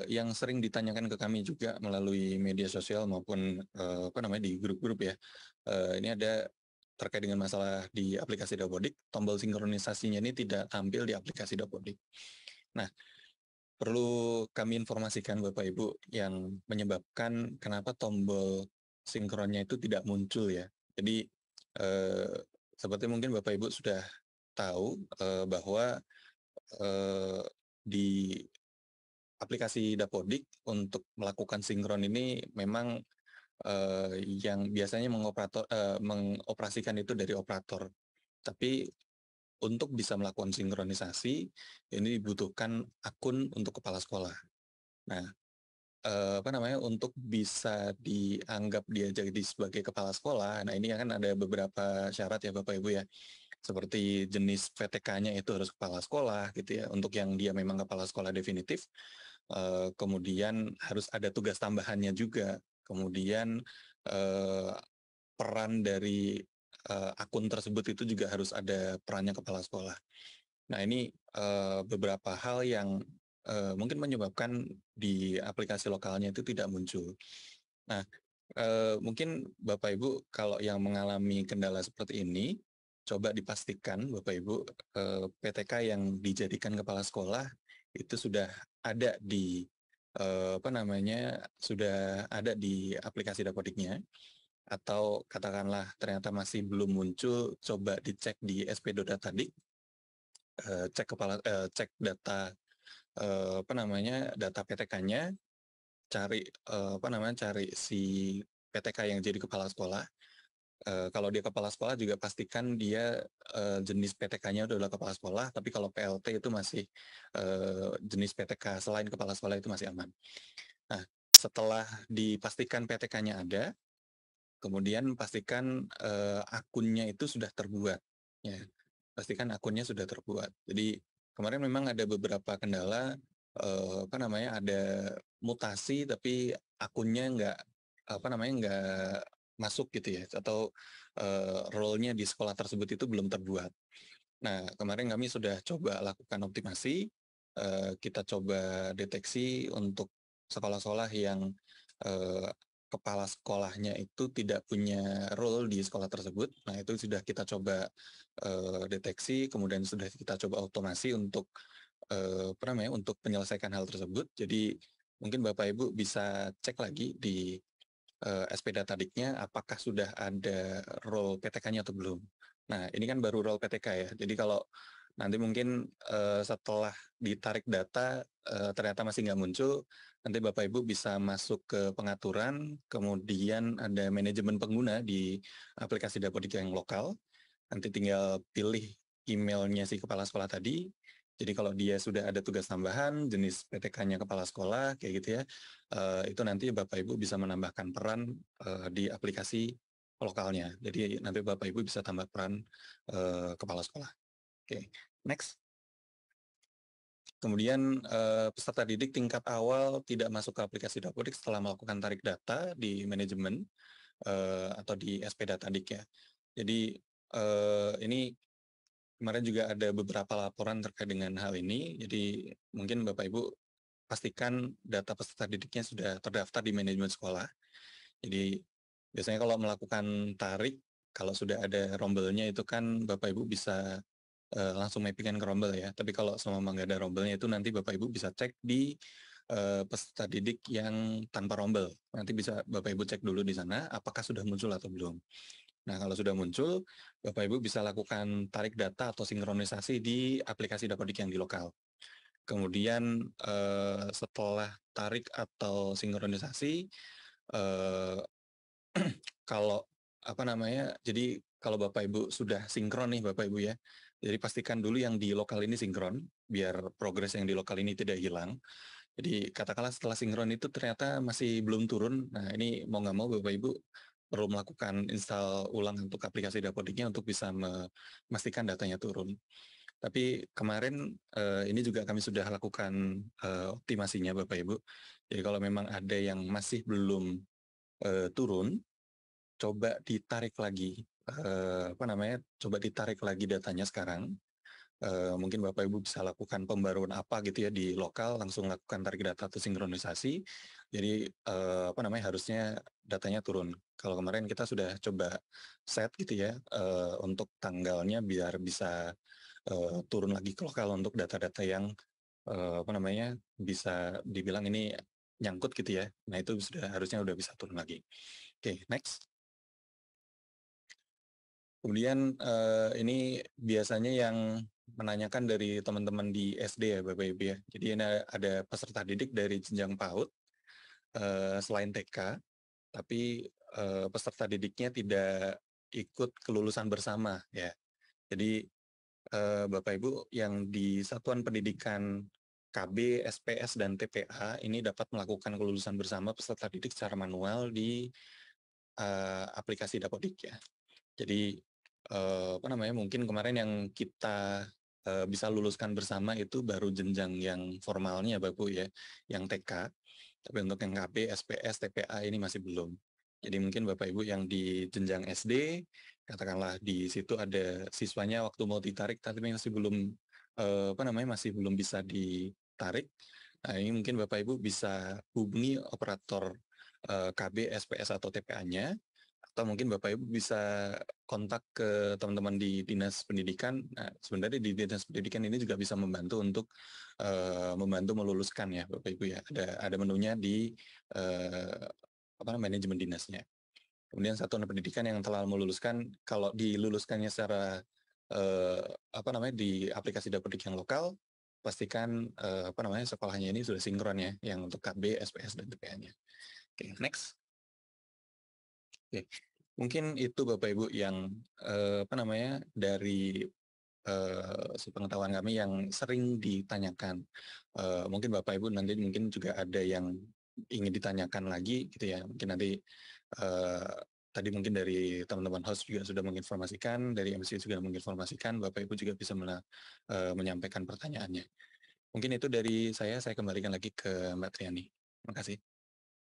yang sering ditanyakan ke kami juga melalui media sosial maupun apa namanya di grup-grup ya. Ini ada terkait dengan masalah di aplikasi Dapodik, tombol sinkronisasinya ini tidak tampil di aplikasi Dapodik. Nah, perlu kami informasikan Bapak Ibu yang menyebabkan kenapa tombol sinkronnya itu tidak muncul ya. Jadi seperti mungkin Bapak Ibu sudah tahu bahwa di aplikasi Dapodik untuk melakukan sinkron ini memang yang biasanya mengoperasikan itu dari operator. Tapi untuk bisa melakukan sinkronisasi ini dibutuhkan akun untuk kepala sekolah. Nah, apa namanya untuk bisa dianggap dia jadi sebagai kepala sekolah. Nah, ini akan ada beberapa syarat ya Bapak Ibu ya. Seperti jenis PTK-nya itu harus kepala sekolah gitu ya. Untuk yang dia memang kepala sekolah definitif, kemudian harus ada tugas tambahannya juga kemudian peran dari akun tersebut itu juga harus ada perannya kepala sekolah. Nah, ini beberapa hal yang mungkin menyebabkan di aplikasi lokalnya itu tidak muncul. Nah, mungkin Bapak Ibu kalau yang mengalami kendala seperti ini, coba dipastikan Bapak Ibu PTK yang dijadikan kepala sekolah itu sudah ada di sudah ada di aplikasi Dapodiknya, atau katakanlah ternyata masih belum muncul, coba dicek di SP.Datadik, cek data data PTK-nya, cari cari si PTK yang jadi kepala sekolah. Kalau dia kepala sekolah juga pastikan dia jenis PTK-nya adalah kepala sekolah, tapi kalau PLT itu masih jenis PTK selain kepala sekolah itu masih aman. Nah, setelah dipastikan PTK-nya ada, kemudian pastikan akunnya itu sudah terbuat. Ya, pastikan akunnya sudah terbuat. Jadi kemarin memang ada beberapa kendala, ada mutasi tapi akunnya nggak masuk gitu ya, atau role-nya di sekolah tersebut itu belum terbuat. Nah, kemarin kami sudah coba lakukan optimasi, kita coba deteksi untuk sekolah-sekolah yang kepala sekolahnya itu tidak punya role di sekolah tersebut. Nah, itu sudah kita coba deteksi, kemudian sudah kita coba otomasi untuk untuk menyelesaikan hal tersebut. Jadi mungkin Bapak Ibu bisa cek lagi di SP.Datadiknya apakah sudah ada role PTK-nya atau belum. Nah, ini kan baru role PTK ya. Jadi kalau nanti mungkin setelah ditarik data ternyata masih nggak muncul, nanti Bapak Ibu bisa masuk ke pengaturan, kemudian ada manajemen pengguna di aplikasi Dapodik yang lokal. Nanti tinggal pilih emailnya si kepala sekolah tadi. Jadi kalau dia sudah ada tugas tambahan, jenis PTK-nya kepala sekolah, kayak gitu ya, itu nanti Bapak Ibu bisa menambahkan peran di aplikasi lokalnya. Jadi nanti Bapak Ibu bisa tambah peran kepala sekolah. Oke, next. Kemudian peserta didik tingkat awal tidak masuk ke aplikasi Dapodik setelah melakukan tarik data di manajemen atau di SP.Datadik ya. Jadi ini kemarin juga ada beberapa laporan terkait dengan hal ini. Jadi mungkin Bapak Ibu pastikan data peserta didiknya sudah terdaftar di manajemen sekolah. Jadi biasanya kalau melakukan tarik, kalau sudah ada rombelnya itu kan Bapak Ibu bisa langsung mappingan ke rombel ya. Tapi kalau selama nggak ada rombelnya itu nanti Bapak Ibu bisa cek di peserta didik yang tanpa rombel. Nanti bisa Bapak Ibu cek dulu di sana apakah sudah muncul atau belum. Nah, kalau sudah muncul, Bapak Ibu bisa lakukan tarik data atau sinkronisasi di aplikasi Dapodik yang di lokal. Kemudian setelah tarik atau sinkronisasi, kalau jadi kalau Bapak Ibu sudah sinkron nih Bapak Ibu ya, jadi pastikan dulu yang di lokal ini sinkron, biar progres yang di lokal ini tidak hilang. Jadi katakanlah setelah sinkron itu ternyata masih belum turun, nah ini mau nggak mau Bapak Ibu perlu melakukan install ulang untuk aplikasi Dapodiknya untuk bisa memastikan datanya turun. Tapi kemarin ini juga kami sudah lakukan optimasinya Bapak Ibu. Jadi kalau memang ada yang masih belum turun, coba ditarik lagi coba ditarik lagi datanya sekarang. Mungkin Bapak Ibu bisa lakukan pembaruan apa gitu ya di lokal, langsung lakukan tarik data atau sinkronisasi. Jadi harusnya datanya turun. Kalau kemarin kita sudah coba set gitu ya untuk tanggalnya biar bisa turun lagi ke lokal untuk data-data yang bisa dibilang ini nyangkut gitu ya. Nah itu harusnya udah bisa turun lagi. Oke, next. Kemudian ini biasanya yang menanyakan dari teman-teman di SD ya Bapak Ibu ya. Jadi ini ada peserta didik dari jenjang PAUD selain TK, tapi peserta didiknya tidak ikut kelulusan bersama ya. Jadi Bapak Ibu yang di Satuan Pendidikan KB, SPS, dan TPA ini dapat melakukan kelulusan bersama peserta didik secara manual di aplikasi Dapodik ya. Jadi mungkin kemarin yang kita bisa luluskan bersama itu baru jenjang yang formalnya Bapak ya, yang TK. Tapi untuk yang KB, SPS, TPA ini masih belum. Jadi mungkin Bapak Ibu yang di jenjang SD, katakanlah di situ ada siswanya waktu mau ditarik tapi masih belum masih belum bisa ditarik. Nah, ini mungkin Bapak Ibu bisa hubungi operator KB, SPS atau TPA-nya, atau mungkin Bapak Ibu bisa kontak ke teman-teman di Dinas Pendidikan. Nah, sebenarnya di Dinas Pendidikan ini juga bisa membantu untuk membantu meluluskan ya Bapak Ibu ya. Ada menunya di manajemen dinasnya. Kemudian satuan pendidikan yang telah meluluskan, kalau diluluskannya secara di aplikasi Dapodik yang lokal, pastikan sekolahnya ini sudah sinkron ya, yang untuk KB, SPS dan TPA-nya. Oke, next. Oke, mungkin itu Bapak Ibu yang dari sepengetahuan kami yang sering ditanyakan. Mungkin Bapak Ibu nanti mungkin juga ada yang ingin ditanyakan lagi gitu ya. Mungkin nanti tadi mungkin dari teman-teman host juga sudah menginformasikan, dari MC juga menginformasikan, Bapak Ibu juga bisa menyampaikan pertanyaannya. Mungkin itu dari saya kembalikan lagi ke Mbak Triani. Terima kasih.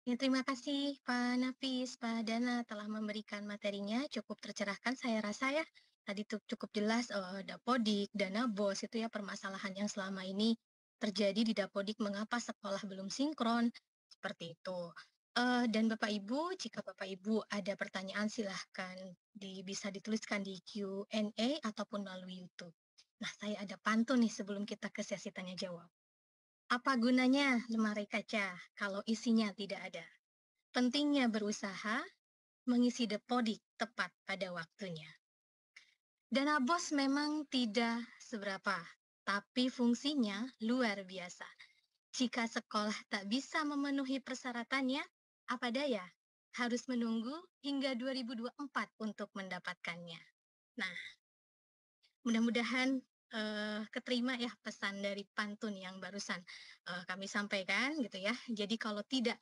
Ya, terima kasih Pak Nafis, Pak Dana telah memberikan materinya cukup tercerahkan saya rasa ya. Tadi tuh cukup jelas Dapodik, Dana BOS itu ya permasalahan yang selama ini terjadi di Dapodik, mengapa sekolah belum sinkron, seperti itu. Dan Bapak Ibu, jika Bapak Ibu ada pertanyaan silahkan bisa dituliskan di Q&A ataupun melalui YouTube. Nah, saya ada pantun nih sebelum kita ke sesi tanya jawab. Apa gunanya lemari kaca kalau isinya tidak ada? Pentingnya berusaha mengisi Dapodik tepat pada waktunya. Dana BOS memang tidak seberapa, tapi fungsinya luar biasa. Jika sekolah tak bisa memenuhi persyaratannya, apa daya? Harus menunggu hingga 2024 untuk mendapatkannya. Nah, mudah-mudahan keterima ya pesan dari pantun yang barusan kami sampaikan gitu ya. Jadi kalau tidak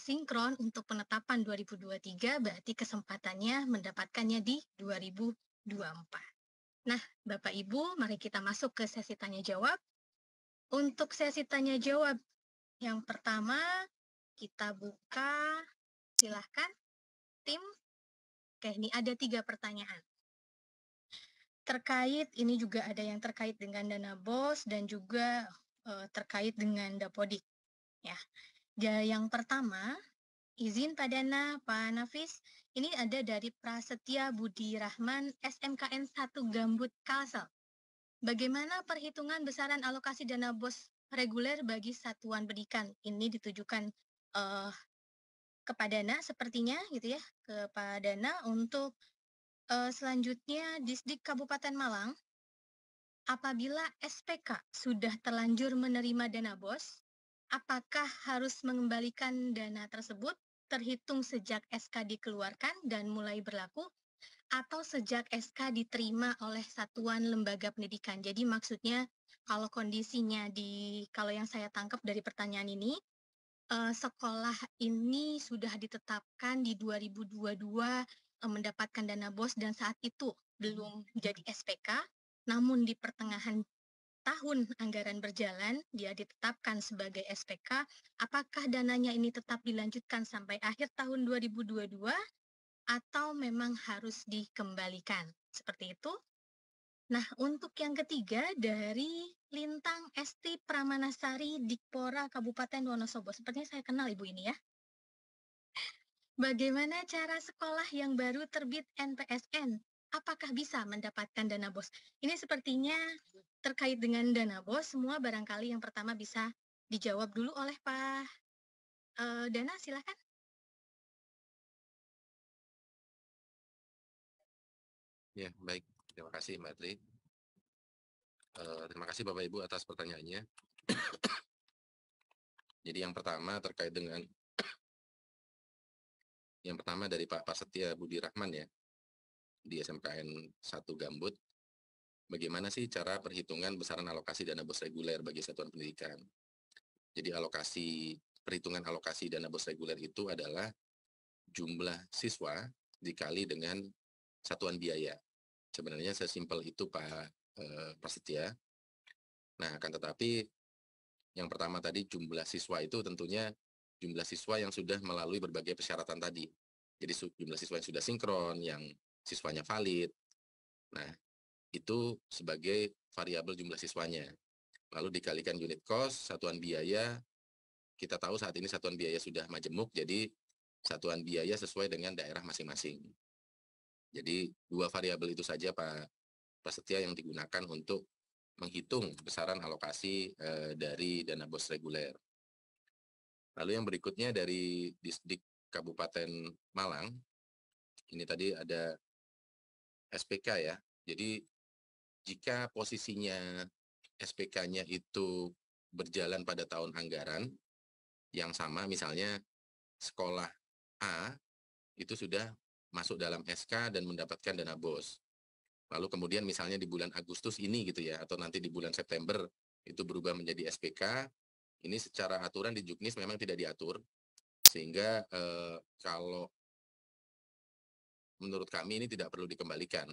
sinkron untuk penetapan 2023 berarti kesempatannya mendapatkannya di 2024. Nah, Bapak Ibu, mari kita masuk ke sesi tanya jawab. Untuk sesi tanya jawab yang pertama kita buka, silahkan tim. Oke, ini ada 3 pertanyaan. Terkait, ini juga ada yang terkait dengan dana BOS dan juga terkait dengan Dapodik. Ya. Yang pertama, izin Pak Dana, Pak Nafis, ini ada dari Prasetya Budi Rahman, SMKN 1 Gambut Kalsel. Bagaimana perhitungan besaran alokasi dana BOS reguler bagi satuan pendidikan? Ini ditujukan kepada Dana sepertinya gitu ya, ke Pak Dana. Untuk selanjutnya Disdik Kabupaten Malang, apabila SPK sudah terlanjur menerima dana BOS, apakah harus mengembalikan dana tersebut terhitung sejak SK dikeluarkan dan mulai berlaku, atau sejak SK diterima oleh satuan lembaga pendidikan? Jadi maksudnya kalau kondisinya kalau yang saya tangkap dari pertanyaan ini, sekolah ini sudah ditetapkan di 2022 mendapatkan dana BOS dan saat itu belum jadi SPK, namun di pertengahan tahun anggaran berjalan, dia ditetapkan sebagai SPK, apakah dananya ini tetap dilanjutkan sampai akhir tahun 2022 atau memang harus dikembalikan? Seperti itu. Nah, untuk yang ketiga dari Lintang Esti Pramanasari Dikpora Kabupaten Wonosobo. Sepertinya saya kenal Ibu ini ya. Bagaimana cara sekolah yang baru terbit NPSN? Apakah bisa mendapatkan dana BOS? Ini sepertinya terkait dengan dana BOS, semua barangkali yang pertama bisa dijawab dulu oleh Pak Dana, silakan. Ya, baik. Terima kasih Mbak Tri. Terima kasih Bapak Ibu atas pertanyaannya. Jadi yang pertama terkait dengan dari Pak Prasetya Budi Rahman ya, di SMKN 1 Gambut. Bagaimana sih cara perhitungan besaran alokasi dana BOS reguler bagi satuan pendidikan? Jadi perhitungan alokasi dana BOS reguler itu adalah jumlah siswa dikali dengan satuan biaya. Sebenarnya sesimpel itu Pak Prasetya. Nah, akan tetapi yang pertama tadi jumlah siswa itu tentunya jumlah siswa yang sudah melalui berbagai persyaratan tadi. Jadi jumlah siswa yang sudah sinkron, yang siswanya valid. Nah, itu sebagai variabel jumlah siswanya. Lalu dikalikan unit cost, satuan biaya. Kita tahu saat ini satuan biaya sudah majemuk, jadi satuan biaya sesuai dengan daerah masing-masing. Jadi 2 variabel itu saja Pak Prasetya yang digunakan untuk menghitung besaran alokasi dari dana BOS reguler. Lalu yang berikutnya dari Disdik Kabupaten Malang, ini tadi ada SPK ya. Jadi jika posisinya SPK-nya itu berjalan pada tahun anggaran yang sama, misalnya sekolah A itu sudah masuk dalam SK dan mendapatkan dana BOS. Lalu kemudian misalnya di bulan Agustus ini gitu ya, atau nanti di bulan September itu berubah menjadi SPK, ini secara aturan di Juknis memang tidak diatur, sehingga kalau menurut kami ini tidak perlu dikembalikan.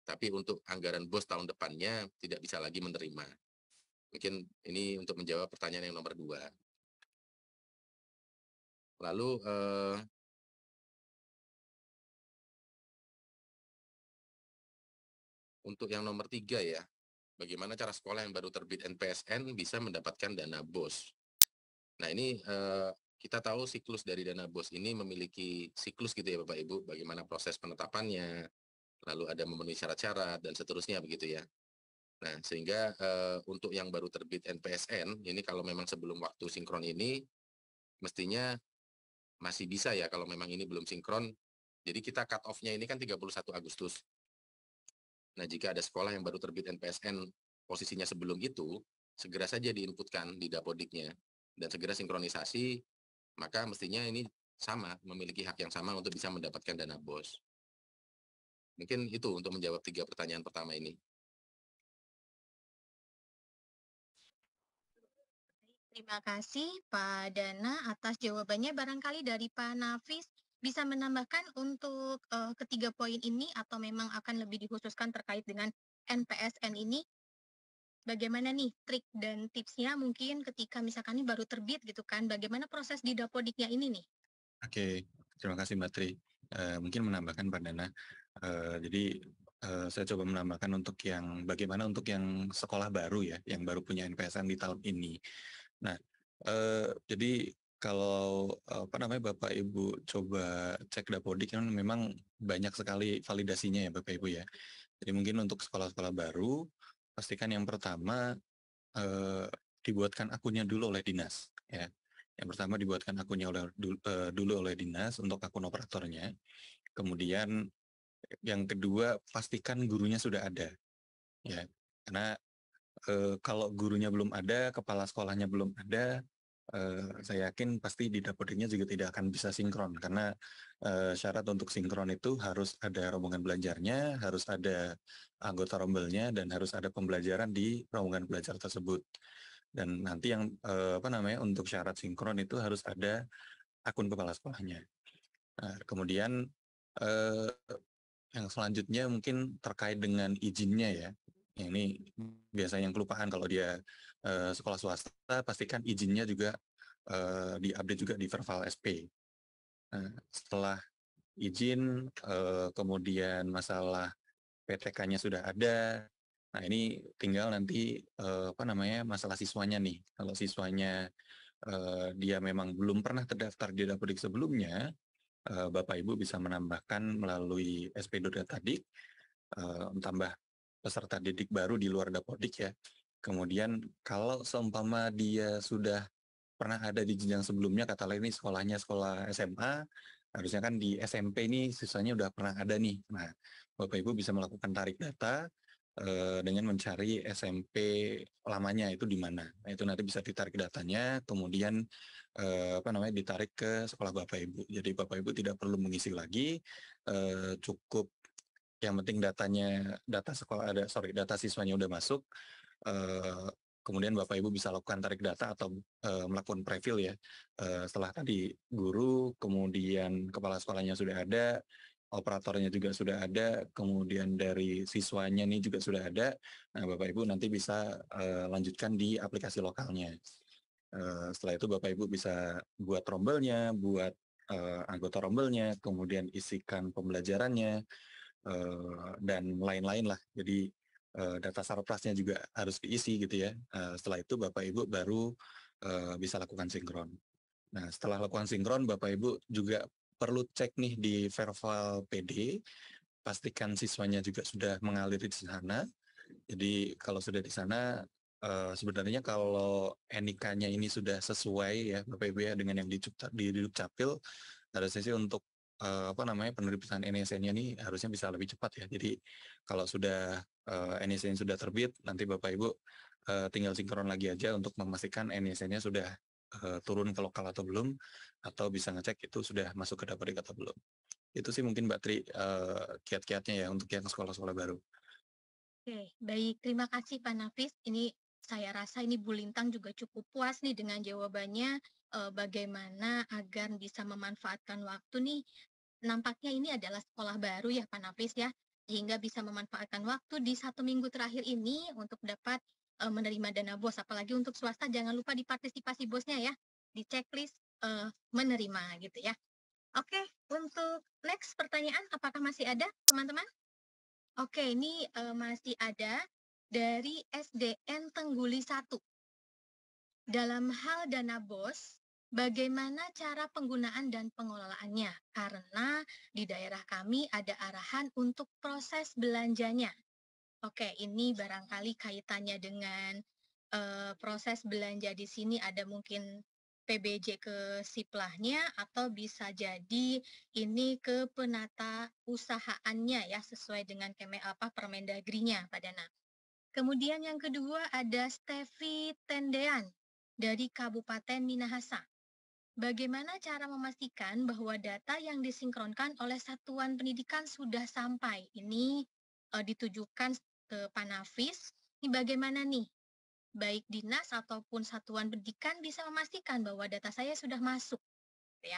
Tapi untuk anggaran BOS tahun depannya tidak bisa lagi menerima. Mungkin ini untuk menjawab pertanyaan yang nomor 2. Lalu untuk yang nomor 3 ya, bagaimana cara sekolah yang baru terbit NPSN bisa mendapatkan dana BOS. Nah ini kita tahu siklus dari dana BOS ini memiliki siklus gitu ya Bapak Ibu, bagaimana proses penetapannya, lalu ada memenuhi syarat-syarat dan seterusnya begitu ya. Nah sehingga untuk yang baru terbit NPSN, ini kalau memang sebelum waktu sinkron ini, mestinya masih bisa ya kalau memang ini belum sinkron. Jadi kita cut off-nya ini kan 31 Agustus. Nah jika ada sekolah yang baru terbit NPSN posisinya sebelum itu, segera saja diinputkan di Dapodiknya dan segera sinkronisasi, maka mestinya ini sama, memiliki hak yang sama untuk bisa mendapatkan dana BOS. Mungkin itu untuk menjawab 3 pertanyaan pertama ini. Terima kasih Pak Dana atas jawabannya. Barangkali dari Pak Nafis bisa menambahkan untuk ketiga poin ini atau memang akan lebih dikhususkan terkait dengan NPSN ini? Bagaimana nih trik dan tipsnya mungkin ketika misalkan ini baru terbit gitu kan, bagaimana proses di Dapodiknya ini nih? Oke, terima kasih Mbak Tri. Mungkin menambahkan Pak Dana. Jadi saya coba menambahkan untuk yang bagaimana untuk yang sekolah baru ya, yang baru punya NPSN di tahun ini. Nah, jadi kalau apa namanya Bapak Ibu coba cek Dapodik kan memang banyak sekali validasinya ya Bapak Ibu ya. Jadi mungkin untuk sekolah-sekolah baru, pastikan yang pertama dibuatkan akunnya dulu oleh dinas ya. Yang pertama dibuatkan akunnya dulu oleh dinas untuk akun operatornya. Kemudian yang kedua pastikan gurunya sudah ada ya. Karena kalau gurunya belum ada, kepala sekolahnya belum ada, saya yakin pasti di Dapodiknya juga tidak akan bisa sinkron karena syarat untuk sinkron itu harus ada rombongan belajarnya, harus ada anggota rombelnya, dan harus ada pembelajaran di rombongan belajar tersebut. Dan nanti yang apa namanya untuk syarat sinkron itu harus ada akun kepala sekolahnya. Nah, kemudian yang selanjutnya mungkin terkait dengan izinnya ya. Ini biasanya yang kelupaan kalau dia sekolah swasta, pastikan izinnya juga diupdate juga di Verval SP. Nah, setelah izin, kemudian masalah PTK-nya sudah ada. Nah, ini tinggal nanti apa namanya masalah siswanya nih. Kalau siswanya dia memang belum pernah terdaftar di Dapodik sebelumnya, Bapak Ibu bisa menambahkan melalui SP.Data tadi, tambah peserta didik baru di luar Dapodik ya. Kemudian kalau seumpama dia sudah pernah ada di jenjang sebelumnya, kata lain ini sekolahnya sekolah SMA, harusnya kan di SMP ini sisanya udah pernah ada nih. Nah, Bapak Ibu bisa melakukan tarik data dengan mencari SMP lamanya itu di mana. Nah, itu nanti bisa ditarik datanya, kemudian apa namanya ditarik ke sekolah Bapak Ibu. Jadi Bapak Ibu tidak perlu mengisi lagi, cukup yang penting data siswanya udah masuk, kemudian Bapak Ibu bisa lakukan tarik data atau melakukan preview ya. Setelah tadi guru, kemudian kepala sekolahnya sudah ada, operatornya juga sudah ada, kemudian dari siswanya ini juga sudah ada. Nah, Bapak Ibu nanti bisa lanjutkan di aplikasi lokalnya. Setelah itu Bapak Ibu bisa buat rombelnya, buat anggota rombelnya, kemudian isikan pembelajarannya, dan lain-lain lah. Jadi data sarprasnya juga harus diisi gitu ya. Setelah itu Bapak Ibu baru bisa lakukan sinkron. Nah, setelah lakukan sinkron, Bapak Ibu juga perlu cek nih di Verval PD, pastikan siswanya juga sudah mengalir di sana. Jadi kalau sudah di sana, sebenarnya kalau NIK-nya ini sudah sesuai ya Bapak Ibu ya dengan yang di Dukcapil, harusnya sih untuk penerbitan NISN-nya ini harusnya bisa lebih cepat ya. Jadi kalau sudah NISN sudah terbit, nanti Bapak Ibu tinggal sinkron lagi aja untuk memastikan NISN-nya sudah turun ke lokal atau belum, atau bisa ngecek itu sudah masuk ke Dapodik atau belum. Itu sih mungkin Mbak Tri kiat-kiatnya ya untuk yang sekolah-sekolah baru. Oke, baik. Terima kasih Pak Nafis. Ini saya rasa ini Bu Lintang juga cukup puas nih dengan jawabannya, bagaimana agar bisa memanfaatkan waktu nih. Nampaknya ini adalah sekolah baru ya Pak Nafis ya, sehingga bisa memanfaatkan waktu di 1 minggu terakhir ini untuk dapat menerima dana BOS. Apalagi untuk swasta jangan lupa di partisipasi BOS-nya ya, di checklist menerima gitu ya. Oke, untuk next pertanyaan, apakah masih ada teman-teman? Oke, ini masih ada dari SDN Tengguli 1. Dalam hal dana BOS, bagaimana cara penggunaan dan pengelolaannya? Karena di daerah kami ada arahan untuk proses belanjanya. Oke, ini barangkali kaitannya dengan proses belanja di sini ada mungkin PBJ ke Siplahnya atau bisa jadi ini ke penata usahaannya ya sesuai dengan Permendagrinya Pak Dana. Kemudian yang kedua ada Stevi Tendean dari Kabupaten Minahasa. Bagaimana cara memastikan bahwa data yang disinkronkan oleh satuan pendidikan sudah sampai? Ini ditujukan ke Pak Nafis. Ini bagaimana nih? Baik dinas ataupun satuan pendidikan bisa memastikan bahwa data saya sudah masuk, ya.